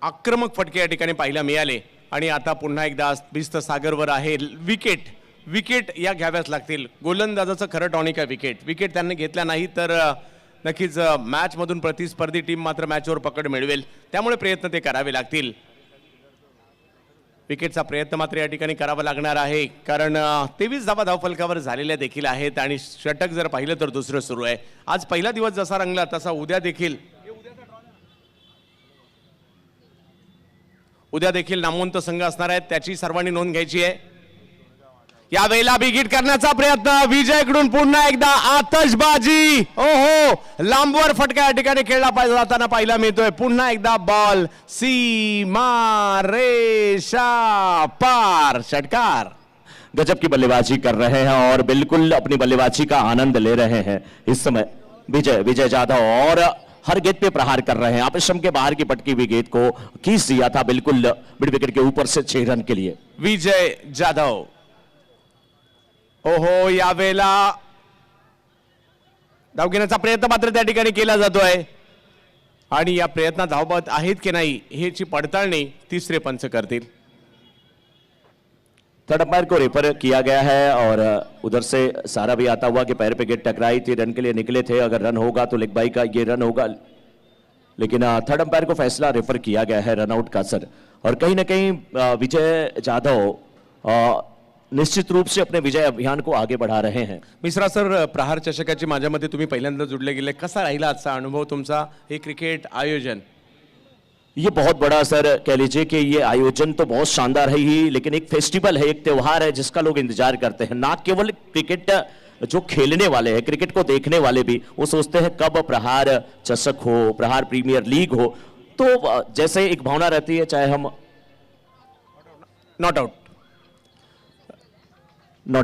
आक्रमक फटके या ठिकाणी पाहायला मिळाले आणि आता पुन्हा एकदा भिस्त सागरवर आहे. विकेट या घ्याव्याच लागतील. गोलंदाजाचं खरं टॉनिक आहे विकेट त्यांनी घेतल्या नाही तर नक्कीच मॅच मधून प्रतिस्पर्धी टीम मात्र मॅचवर पकड मिळवेल. त्यामुळे प्रयत्न ते करावे लागतील. विकेटचा प्रयत्न मात्र या ठिकाणी करावा लागणार आहे, कारण 23 धावा धावफलकावर झालेल्या देखील आहेत आणि षटक जर पाहिलं तर दुसरं सुरू आहे. आज पहिला दिवस जसा रंगला तसा उद्या देखील नामवंत संघ असणार आहेत, त्याची सर्वांनी नोंद घ्यायची आहे. यावेळेला बिगिट करण्याचा प्रयत्न विजयकडून पुन्हा एकदा आतषबाजी. लांबवर फटका या ठिकाणी खेळला पाहिजे जाताना पाहायला मिळतोय. पुन्हा एकदा बॉल, सीमा रेषा पार, षटकार. गजब की बल्लेबाजी कर रहे हैं और बिल्कुल अपनी बल्लेबाजी का आनंद ले रहे हैं इस समय विजय जाधव, और हर गेंद पे प्रहार कर रहे हैं. आपेशम के बाहर की पटकी हुई गेंद को खींच दिया था बिल्कुल मिड विकेट के ऊपर से 6 रन के लिए. विजय जाधव. यावेळेला धाव घेण्याचा प्रयत्न मात्र त्या ठिकाणी केला जातोय आणि या प्रयत्नात धावबाद आहेत की नाही ह्याची पडताळणी तिसरे पंच करतील. थर्ड अंपायर को रेफर किया गया है और उधर से सारा भी आता हुआ कि पैर पे गेट टकराई थी, रन के लिए निकले थे. अगर रन होगा तो लेग बाई का ये रन होगा. लेकिन थर्ड अंपायर को फैसला रेफर किया गया है रनआउट का सर। और कहीं ना कहीं विजय जाधव निश्चित रूप से अपने विजय अभियान को आगे बढ़ा रहे हैं। मिश्रा सर, प्रहार चषकाची माझ्या मते तुम्ही पहिल्यांदा जुडले गेले, कसा राहिला आजचा अनुभव तुमचा, हे क्रिकेट आयोजन? ये बहुत बड़ा सर कह लीजिए कि ये आयोजन तो बहुत शानदार है ही, लेकिन एक फेस्टिवल है, एक त्योहार है जिसका लोग इंतजार करते हैं। ना केवल क्रिकेट जो खेलने वाले हैं, क्रिकेट को देखने वाले भी वो सोचते हैं कब प्रहार चषक हो, प्रहार प्रीमियर लीग हो। तो जैसे एक भावना रहती है, चाहे हम नॉट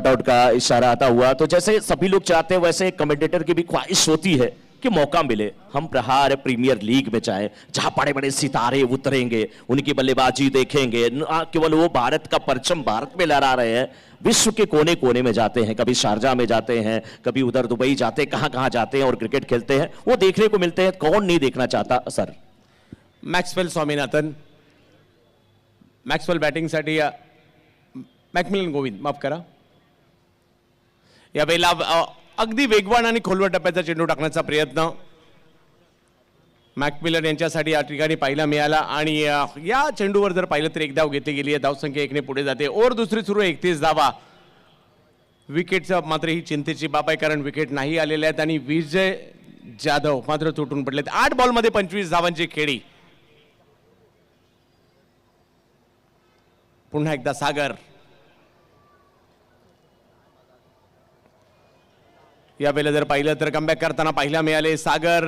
आउट का इशारा आता हुआ, तो जैसे सभी लोग चाहते हैं वैसे कमेंटेटर की भी ख्वाहिश होती है कि मौका मिले, हम प्रहार प्रीमियर लीग में जाएं, जहां बड़े बड़े सितारे उतरेंगे, उनकी बल्लेबाजी देखेंगे। न केवल वो भारत का परचम भारत में लहरा रहे हैं, विश्व के कोने कोने में जाते हैं, कभी शारजा में जाते हैं, कभी उधर दुबई जाते हैं, कहां कहां जाते हैं और क्रिकेट खेलते हैं, वो देखने को मिलते हैं। कौन नहीं देखना चाहता सर? मॅक्सवेल स्वामीनाथन, मॅक्सवेल बॅटिंगसाठी मॅकमिलन गोविंद, माफ करा, यावेळेला अगदी वेगवान आणि खोलवर टप्प्याचा चेंडू टाकण्याचा प्रयत्न मॅकमिलन यांच्यासाठी या ठिकाणी पाहायला मिळाला। आणि या चेंडूवर जर पाहिलं तर एक धाव घेतली गेली आहे, धावसंख्या 1 ने पुढे जाते। ओव्हर दुसरी सुरू 31 धावा। विकेटचं मात्र ही चिंतेची बाब आहे, कारण विकेट नाही आलेल्या आहेत आणि विजय जाधव मात्र तुटून पडलेत। 8 बॉलमध्ये 25 धावांची खेळी। पुन्हा एकदा सागर, यावेळेला जर पाहिलं तर कमबॅक करताना पाहायला मिळाले सागर।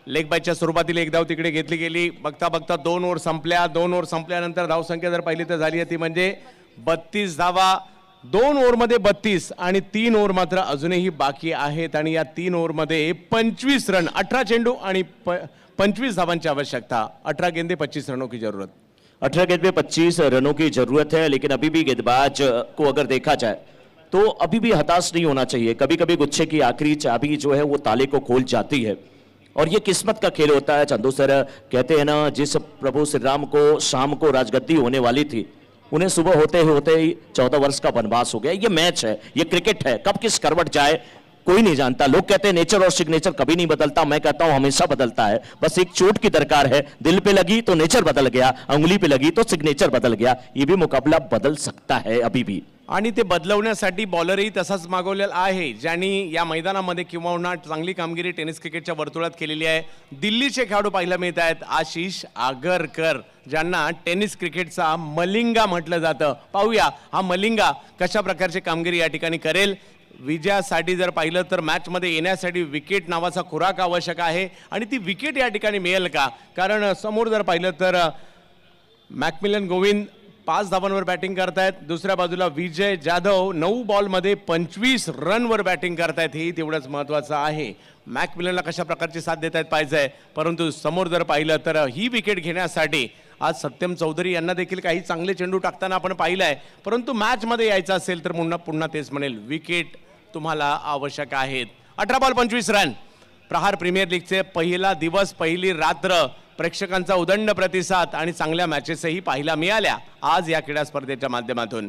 लेग बायच्या सुरुवातीला एक धाव तिकडे घेतली गेली, बघता बघता 2 ओव्हर संपल्या। 2 ओव्हर संपल्यानंतर धावसंख्या जर पाहिली तर झाली ती म्हणजे 32 धावा। 2 ओव्हरमध्ये 32 आणि 3 ओव्हर मात्र अजूनही बाकी आहेत आणि या 3 ओव्हरमध्ये 25 रन, 18 चेंडू आणि 25 धावांची आवश्यकता। 18 गेंदे 25 रनों की जरूरत। 18 गेंद में 25 रनों की जरूरत है, लेकिन अभी भी गेंदबाज को अगर देखा जाए तो अभी भी हताश नहीं होना चाहिए। कभी कभी गुच्छे की आखिरी चाबी जो है वो ताले को खोल जाती है और ये किस्मत का खेल होता है। चंदू सर कहते हैं ना, जिस प्रभु श्री राम को शाम को राजगद्दी होने वाली थी, उन्हें सुबह होते ही 14 वर्ष का वनवास हो गया। ये मैच है, ये क्रिकेट है, कब किस करवट जाए कोई नहीं जानता। लोग कहते हैं नेचर और सिग्नेचर कभी नहीं बदलता, मैं कहता हूं हमेशा बदलता है। बस एक चोट की दरकार है, दिल पे लगी तो नेचर बदल गया, अंगुली पे लगी तो सिग्नेचर बदल गया। ये भी मुकाबला बदल सकता है अभी भी, आणि ते बदलवण्यासाठी बॉलरही तसाच मागवलेला आहे, ज्यांनी या मैदानामध्ये किंवा चांगली कामगिरी टेनिस क्रिकेटच्या वर्तुळात केलेली आहे। दिल्लीचे खेळाडू पाहायला मिळत आहेत, आशिष आगरकर, ज्यांना टेनिस क्रिकेटचा मलिंगा म्हटलं जातं। पाहूया हा मलिंगा कशा प्रकारची कामगिरी या ठिकाणी करेल। विजयासाठी जर पाहिलं तर मॅचमध्ये येण्यासाठी विकेट नावाचा खुराक आवश्यक आहे आणि ती विकेट या ठिकाणी मिळेल का? कारण समोर जर पाहिलं तर मॅकमिलन गोविंद 5 धावांवर बॅटिंग करतायत, दुसऱ्या बाजूला विजय जाधव 9 बॉलमध्ये 25 रनवर बॅटिंग करतायत, हे तेवढंच महत्त्वाचं आहे। मॅकमिलनला कशा प्रकारची साथ देत आहेत पाहिजे, परंतु समोर जर पाहिलं तर ही विकेट घेण्यासाठी आज सत्यम चौधरी यांना देखील काही चांगले चेंडू टाकताना आपण पाहिलंय, परंतु मॅचमध्ये यायचं असेल तर पुन्हा तेच म्हणेल, विकेट तुम्हाला आवश्यक आहेत। 18 बॉल 25 रन। प्रहार प्रीमियर लीगचे पहिला दिवस, पहिली रात्र, प्रेक्षकांचा उदंड प्रतिसाद आणि चांगल्या मॅचेसही पाहायला मिळाल्या आज या क्रीडा स्पर्धेच्या माध्यमातून।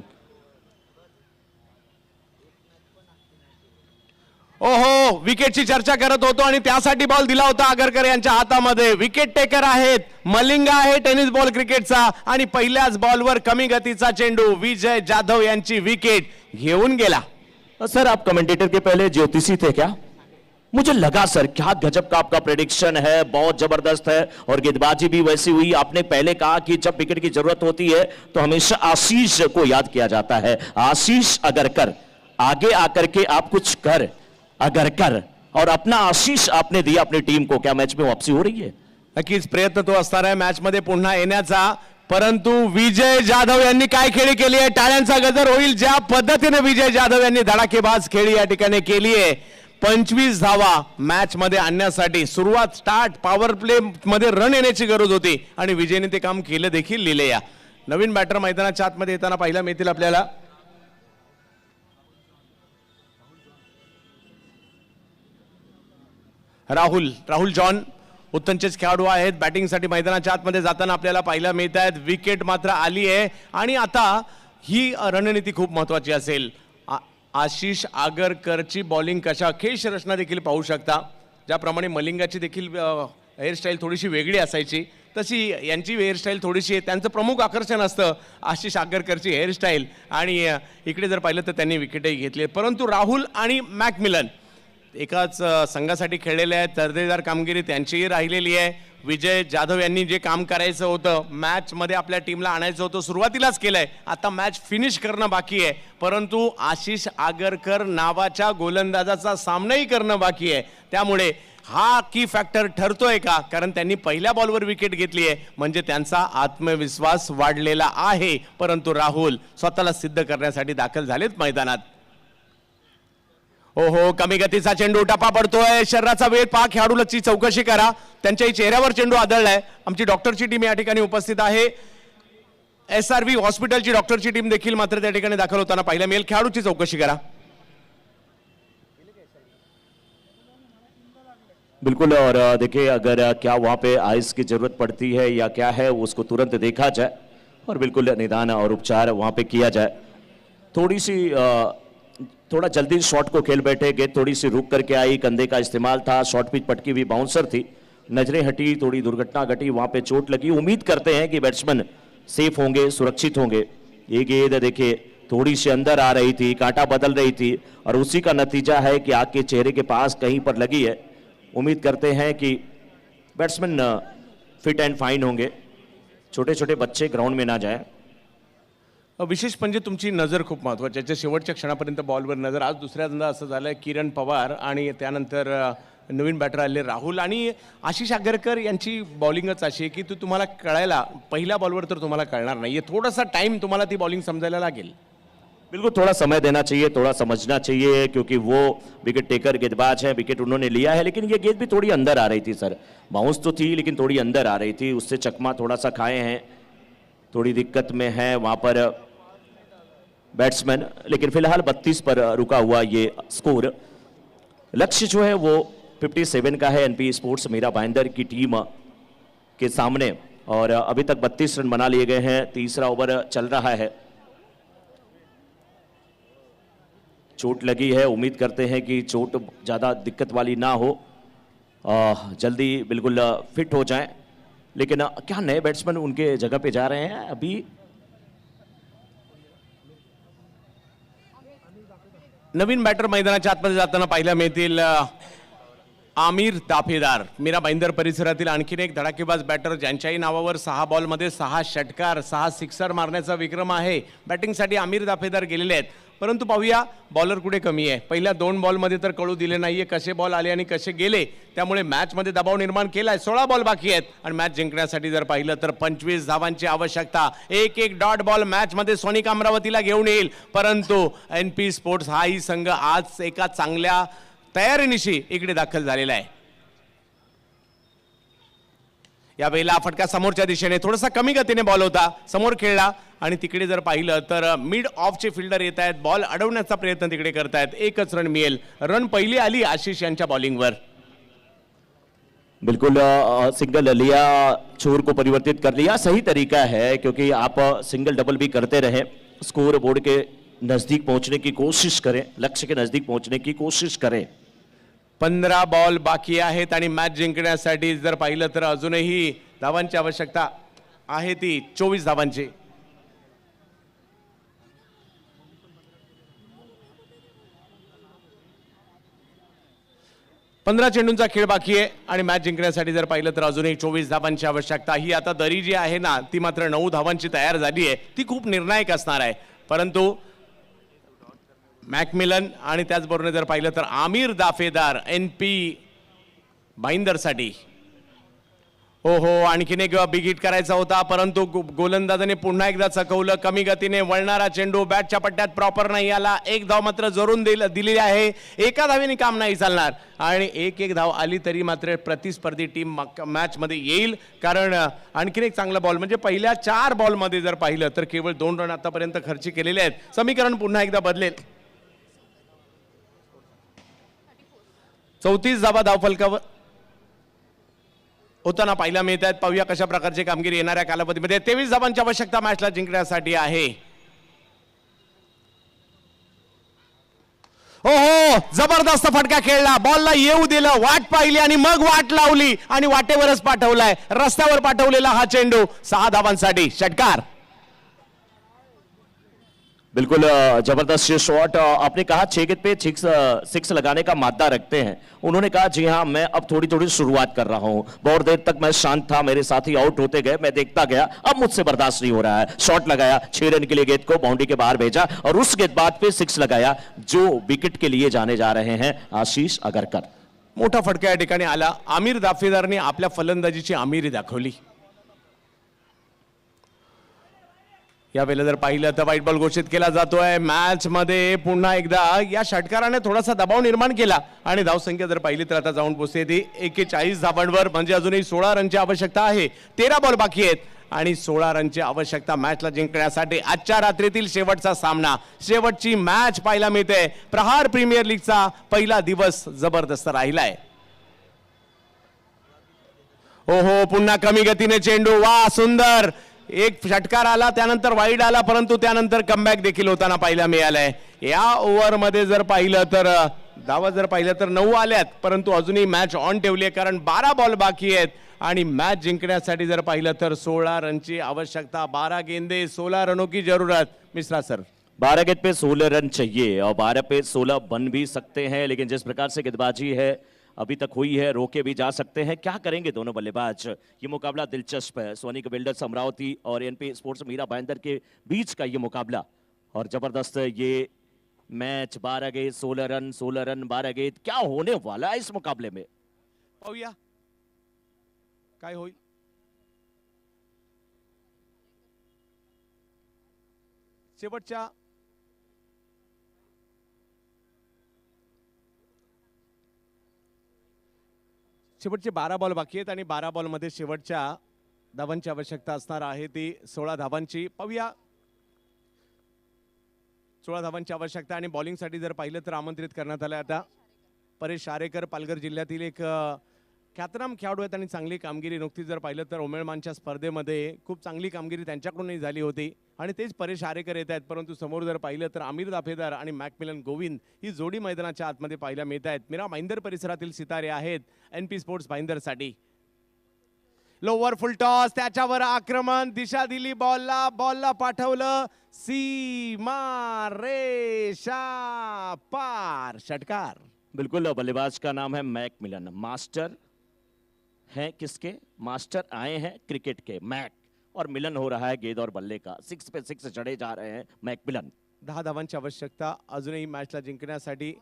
ओहो, विकेटची चर्चा करत होतो आणि त्यासाठी बॉल दिला होता आगरकर यांच्या हातामध्ये। विकेट टेकर आहेत, मलिंगा आहे टेनिस बॉल क्रिकेटचा आणि पहिल्याच बॉलवर कमी गतीचा चेंडू, विजय जाधव यांची विकेट घेऊन गेला। सर आप कमेंटेटर के पहले ज्योतिषी थे क्या? मुझे लगा सर, क्या गजब का आपका प्रेडिक्शन है, बहुत जबरदस्त है और गेंदबाजी भी वैसी हुई। आपने पहले कहा कि जब विकेट की जरूरत होती है तो हमेशा आशीष को याद किया जाता है। आशीष अगरकर, आगे आकर के आप कुछ कर अगरकर, और अपना आशीष आपने दिया अपनी टीम को। क्या मैच में वापसी हो रही है? नक्कीच प्रयत्न तो असणार आहे मॅचमध्ये पुन्हा येण्याचा, परंतु विजय जाधव यांनी काय खेळी केली आहे, टाळ्यांचा गजर होईल ज्या पद्धतीने विजय जाधव यांनी धडाकेबाज खेळी या ठिकाणी केली आहे। 25 धावा मॅच मध्ये आणण्यासाठी सुरुवात, स्टार्ट, पॉवर प्ले मध्ये रन येण्याची गरज होती आणि विजयने ते काम केलं देखील। लिहिलेया नवीन बॅटर मैदानाच्या आतमध्ये येताना पाहायला मिळतील आपल्याला। राहुल जॉन उत्तमचेच खेळाडू आहेत, बॅटिंगसाठी मैदानाच्या आतमध्ये जाताना आपल्याला पाहायला मिळत आहेत। विकेट मात्र आली आहे आणि आता ही रणनीती खूप महत्त्वाची असेल। आशिष आगरकरची बॉलिंग कशा, खेळ रचना देखील पाहू शकता, ज्याप्रमाणे मलिंगाची देखील हेअरस्टाईल थोडीशी वेगळी असायची, तशी यांची हेअरस्टाईल थोडीशी त्यांचं प्रमुख आकर्षण असतं आशिष आगरकरची हेअरस्टाईल. आणि इकडे जर पाहिलं तर त्यांनी विकेटही घेतली. परंतु राहुल आणि मॅकमिलन एकाच संघासाठी खेळलेले आहेत. दर्जेदार कामगिरी त्यांचीही राहिलेली आहे. विजय जाधव यांनी जे काम करायचं होतं, मॅचमध्ये आपल्या टीमला आणायचं होतं, सुरुवातीलाच केलं आहे. आता मॅच फिनिश करणं बाकी आहे. परंतु आशिष आगरकर नावाच्या गोलंदाजाचा सामनाही करणं बाकी आहे. त्यामुळे हा की फॅक्टर ठरतोय का? कारण त्यांनी पहिल्या बॉलवर विकेट घेतली आहे, म्हणजे त्यांचा आत्मविश्वास वाढलेला आहे. परंतु राहुल स्वतःला सिद्ध करण्यासाठी दाखल झालेत मैदानात. ओहो, कमी गतीचा चेंडू टप्पा पडतोय. शरीराचा वेग पहा, खेळाडूची चौकशी करा. त्यांच्याही चेहऱ्यावर चेंडू आदळलाय. आमची डॉक्टरची टीम या ठिकाणी उपस्थित आहे. SRV हॉस्पिटलची डॉक्टरची टीम देखील मात्र त्या ठिकाणी दाखल होताना पाहायला मिळेल. खेळाडूची चौकशी करा. बिल्कुल, और देखिए अगर क्या वहाँ पे आइस की जरूरत पड़ती है या क्या है उसको तुरंत देखा जाए और बिल्कुल निदान और उपचार वहाँ पे किया जाए. थोड़ा जल्दी शॉट को खेल बैठे, गेंद थोड़ी सी रुक करके आई, कंधे का इस्तेमाल था, शॉर्ट पिच पटकी हुई बाउंसर थी, नजरें हटी, थोड़ी दुर्घटना घटी, वहाँ पे चोट लगी. उम्मीद करते हैं कि बैट्समैन सेफ होंगे, सुरक्षित होंगे. ये गेंद देखिए थोड़ी सी अंदर आ रही थी, कांटा बदल रही थी और उसी का नतीजा है कि आग के चेहरे के पास कहीं पर लगी है. उम्मीद करते हैं कि बैट्समैन फिट एंड फाइन होंगे, छोटे छोटे बच्चे ग्राउंड में ना जाएं. विशेष म्हणजे तुमची नजर खूप महत्त्वाची आहे. शेवटच्या क्षणापर्यंत बॉलवर नजर. आज दुसऱ्यांदा असं झालंय, किरण पवार आणि त्यानंतर नवीन बॅटर आले राहुल आणि आशिष आगरकर यांची बॉलिंगच अशी आहे की तुम्हाला कळायला पहिल्या बॉलवर तर तुम्हाला कळणार नाही. थोडासा टाइम तुम्हाला ती बॉलिंग समजायला लागेल. बिल्कुल, थोड़ा समय देना चाहिए, थोड़ा समझना चाहिए, क्योंकि वो विकेट टेकर गेंदबाज है. विकेट उन्होंने लिया है, लेकिन ये गेंद भी थोड़ी अंदर आ रही थी सर. बाउंस तो थी लेकिन थोड़ी अंदर आ रही थी, उससे चकमा थोड़ा सा खाए हैं. थोड़ी दिक्कत में है वहाँ पर बैट्समैन. लेकिन फिलहाल 32 पर रुका हुआ ये स्कोर. लक्ष्य जो है वो 57 का है NP स्पोर्ट्स मीरा भाईंदर की टीम के सामने. और अभी तक 32 रन बना लिए गए हैं. तीसरा ओवर चल रहा है. चोट लगी है, उम्मीद करते हैं कि चोट ज़्यादा दिक्कत वाली ना हो, जल्दी बिल्कुल फिट हो जाएं. लेकिन क्या नए बैट्समैन उनके जगह पे जा रहे हैं अभी? नवीन बॅटर मैदानाच्या आतमध्ये जाताना पाहायला मिळतील. आमिर दाफेदार मीरा भाईंदर परिसरातील आणखीन एक धडाकेबाज बॅटर, ज्यांच्याही नावावर 6 बॉलमध्ये 6 षटकार 6 सिक्सर मारण्याचा विक्रम आहे. बॅटिंगसाठी आमिर दाफेदार गेलेले आहेत. परंतु पाहूया बॉलर कुठे कमी आहे. पहिल्या 2 बॉलमध्ये तर कळू दिले नाहीये कसे बॉल आले आणि कसे गेले. त्यामुळे मॅचमध्ये दबाव निर्माण केलाय. 16 बॉल बाकी आहेत आणि मॅच जिंकण्यासाठी जर पाहिलं तर 25 धावांची आवश्यकता. एक डॉट बॉल मॅचमध्ये सोनिक अमरावतीला घेऊन येईल. परंतु NP स्पोर्ट्स हाही संघ आज एका चांगल्या तयारीनिशी इकडे दाखल झालेला आहे. यावेळेला फटका समोरच्या दिशेने, थोडासा कमी गतीने बॉल होता, समोर खेळला आणि तिकडे जर पाहिलं तर मिड ऑफचे फिल्डर येत आहेत, बॉल अडवण्याचा प्रयत्न तिकडे करतायत. 1च रन मिळेल. रन पहिली आली आशिष यांच्या बॉलिंगवर. बिल्कुल, सिंगल लिया, छोर को परिवर्तित कर लिया. सही तरीका है, क्योंकि आप सिंगल डबल भी करते रहे, स्कोर बोर्ड के नजदीक पहुंचने की कोशिश करें, लक्ष्य के नजदीक पहुंचने की कोशिश करें. 15 बॉल बाकी आहेत आणि मॅच जिंकण्यासाठी जर पाहिलं तर अजूनही धावांची आवश्यकता आहे, ती 24 धावांची. पंधरा चेंडूंचा खेळ बाकी आहे आणि मॅच जिंकण्यासाठी जर पाहिलं तर अजूनही 24 धावांची आवश्यकता. ही आता दरी जी आहे ना ती मात्र 9 धावांची तयार झाली आहे. ती खूप निर्णायक असणार आहे. परंतु मॅकमिलन आणि त्याचबरोबर जर पाहिलं तर आमिर दाफेदार NP भाईंदरसाठी. हो, आणखीन एक बिग हिट करायचा होता, परंतु गोलंदाजाने पुन्हा एकदा चकवलं. कमी गतीने वळणारा चेंडू बॅटच्या पट्ट्यात प्रॉपर नाही आला. 1 धाव मात्र जरूर दिलेली आहे. एका धावेने काम नाही चालणार आणि एक धाव आली तरी मात्र प्रतिस्पर्धी टीम मॅच मध्ये येईल. कारण आणखीन एक चांगला बॉल म्हणजे पहिल्या 4 बॉलमध्ये जर पाहिलं तर केवळ 2 रन आतापर्यंत खर्च केलेले आहेत. समीकरण पुन्हा एकदा बदलेल. 34 धावा धावफलकावर होताना पाहायला मिळत आहेत. पाहूया कशा प्रकारची कामगिरी येणाऱ्या कालावधीमध्ये. 23 धावांची आवश्यकता मॅचला जिंकण्यासाठी आहे. हो जबरदस्त फटका खेळला, बॉलला येऊ दिलं, वाट पाहिली आणि मग वाट लावली आणि वाटेवरच पाठवलाय, रस्त्यावर पाठवलेला हा चेंडू 6 धावांसाठी षटकार. बिल्कुल जबरदस्त ये शॉट. आपने कहा 6 गेंद पे सिक्स लगाने का मादा रखते हैं. उन्होंने कहा जी हाँ, मैं अब थोड़ी थोड़ी शुरुआत कर रहा हूं. बहुत देर तक मैं शांत था, मेरे साथी आउट होते गए, मैं देखता गया, अब मुझसे बर्दाश्त नहीं हो रहा है. शॉट लगाया, 6 रन के लिए गेंद को बाउंड्री के बाहर भेजा और उस गेंदबाज पे 6 लगाया जो विकेट के लिए जाने जा रहे हैं आशीष अगरकर. मोठा फटका या ठिकाणी आला. आमिर दाफेदारने आपल्या फलंदाजीची आमिरी दाखवली. यावेळेला जर पाहिलं तर वाईट बॉल घोषित केला जातोय. मॅच मध्ये पुन्हा एकदा या षटकाराने थोडासा दबाव निर्माण केला आणि धावसंख्या जर पाहिली तर आता जाऊन पोहोचते ती 41 धावांवर. म्हणजे अजूनही 16 रनची आवश्यकता आहे. 13 बॉल बाकी आहेत आणि 16 रनची आवश्यकता मॅचला जिंकण्यासाठी. आजच्या रात्रीतील शेवटचा सामना, शेवटची मॅच पाहायला मिळते. प्रहार प्रीमियर लीगचा पहिला दिवस जबरदस्त राहिलाय. हो पुन्हा कमी गतीने चेंडू. वा सुंदर. एक षटकार आला, त्यानंतर वाईड आला, परंतु त्यानंतर कमबॅक देखील होताना पाहायला मिळालंय. या ओव्हर मध्ये जर पाहिलं तर धावा जर पाहिलं तर 9 आल्यात, परंतु अजूनही मॅच ऑन ठेवली आहे कारण 12 बॉल बाकी आहेत आणि मॅच जिंकण्यासाठी जर पाहिलं तर 16 रनची आवश्यकता. 12 गेंदे 16 रनों की जरूरत. मिश्रा सर, 12 गेंद पे 16 रन चाहिए और 12 पे 16 बन भी सकते हैं, लेकिन जिस प्रकार से गेंदबाजी है अभी तक हुई है, रोके भी जा सकते हैं. क्या करेंगे दोनों बल्लेबाज? ये मुकाबला दिलचस्प है. सोनिक बिल्डर्स अमरावती और एनपी स्पोर्ट्स मीरा भाईंदर के बीच का ये मुकाबला और जबरदस्त ये मैच. 12 गेंद 16 रन, 16 रन 12 गेंद. क्या होने वाला है इस मुकाबले में? पाहूया काय होईल. शेवटच्या शेवटचे 12 बॉल बाकी आहेत आणि 12 बॉल मध्ये शेवटच्या धावांची आवश्यकता असणार आहे ती 16 धावांची. पाहूया 16 धावांची आवश्यकता आणि बॉलिंगसाठी जर पाहिलं तर आमंत्रित करण्यात आलं आता परेश आरेकर. पालघर जिल्ह्यातील एक ख्यातनाम खेळाडू आहेत आणि चांगली कामगिरी. नुकतीच जर पाहिलं तर ओमेळमानच्या स्पर्धेमध्ये खूप चांगली कामगिरी त्यांच्याकडूनही झाली होती आणि तेच परेश आरेकर येत आहेत. परंतु समोर जर पाहिलं तर आमिर दाफेदार आणि मॅकमिलन गोविंद ही जोडी मैदानाच्या आतमध्ये पाहायला मिळत आहेत. मीरा भाईंदर परिसरातील सितारे आहेत एनपी स्पोर्ट्स भाईंदरसाठी. लोवर फुल टॉस, त्याच्यावर आक्रमण, दिशा दिली बॉलला, बॉलला पाठवलं, सीमा रेषा पार. षटकार. बिल्कुल, बल्लेबाज का नाम है मैकमिलन. मास्टर हैं किसके? मास्टर आए हैं क्रिकेट के, मैक, और मिलन हो रहा है गेंद और बल्ले का. 6 पे 6 चढ़े जा रहे हैं मैकमिलन. 10 धावांची आवश्यकता अजूनही मॅचला जिंकण्यासाठी.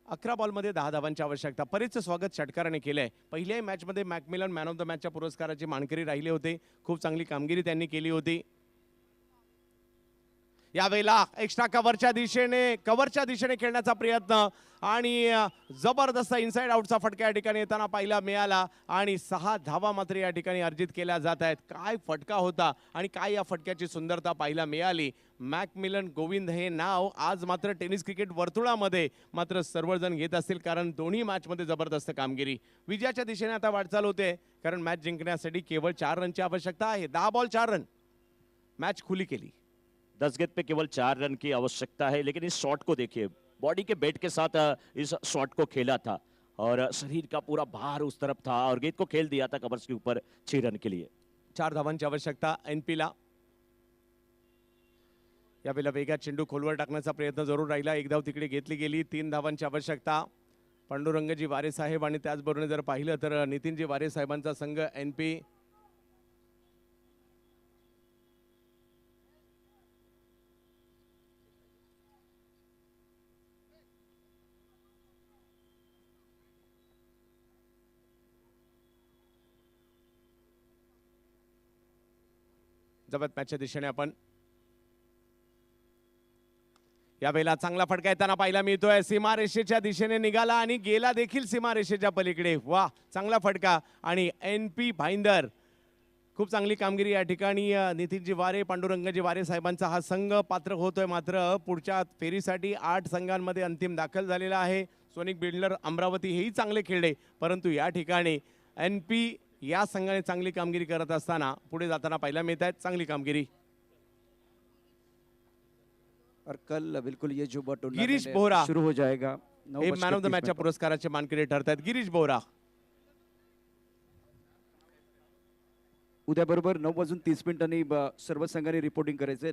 11 बॉलमध्ये 10 धावांची आवश्यकता. परेशचं स्वागत षटकाराने केलंय. पहिल्याही मॅचमध्ये मॅकमिलन मॅन ऑफ द मॅचच्या पुरस्काराचे मानकरी राहिले होते. खूप चांगली कामगिरी त्यांनी केली होती. यावेळेला एक्स्ट्रा कव्हरच्या दिशेने खेळण्याचा प्रयत्न आणि जबरदस्त इनसाइड आउटचा फटका या ठिकाणी येताना पाहायला मिळाला आणि 6 धावा मात्र या ठिकाणी अर्जित केल्या जात आहेत. काय फटका होता आणि काय या फटक्याची सुंदरता पाहायला मिळाली. मॅकमिलन गोविंद हे नाव आज मात्र टेनिस क्रिकेट वर्तुळामध्ये मात्र सर्वजण घेत असतील कारण दोन्ही मॅचमध्ये जबरदस्त कामगिरी. विजयाच्या दिशेने आता वाटचाल होते कारण मॅच जिंकण्यासाठी केवळ 4 रनची आवश्यकता आहे. 10 बॉल 4 रन. मॅच खुली केली. 10 गेंद पे केवल 4 रन की आवश्यकता है, लेकिन इस शॉट को देखिए, बॉडी के वेट के साथ इस शॉट को खेला था और शरीर का पूरा भार उस तरफ था और गेंद को खेल दिया था कवर्स के ऊपर 6 रन के लिए. 4 धावांची आवश्यकता एनपीला. यावेळेला वेगात चेंडू खोलवर टाकण्याचा प्रयत्न जरूर राहिला. 1 धाव तिकडे घेतली गेली. 3 धावांची आवश्यकता. पांडुरंगजी वारे साहेब आणि त्याचबरोबर जर पाहिलं तर नितीनजी वारे साहेबांचा संघ एनपी जबत मॅचच्या दिशेने आपण यावेळेला चांगला फटका येताना पाहायला मिळतोय. सीमारेषेच्या दिशेने निघाला आणि गेला देखील सीमारेषेच्या पलीकडे. वा, चांगला फटका. आणि एनपी भाईंदर खूप चांगली कामगिरी या ठिकाणी. नितीनजी वारे, पांडुरंगजी वारे साहेबांचा हा संघ पात्र होतोय. मात्र पुढच्या फेरीसाठी 8 संघांमध्ये अंतिम दाखल झालेला आहे. सोनिक बिल्डर अमरावती हेही चांगले खेळले, परंतु या ठिकाणी एनपी या संघाने चांगली कामगिरी करत असताना पुढे जाताना पाहायला मिळत आहे. चांगली कामगिरी. और कल बिल्कुल ये जो गिरीश टूर्नामेंट बोहरा शुरू हो जाएगा हे मॅन ऑफ द मॅचच्या पुरस्काराचे मानकरी ठरत आहेत गिरीश बोहरा. उद्या बरोबर 9:30 सर्व संघांनी रिपोर्टिंग करायचे.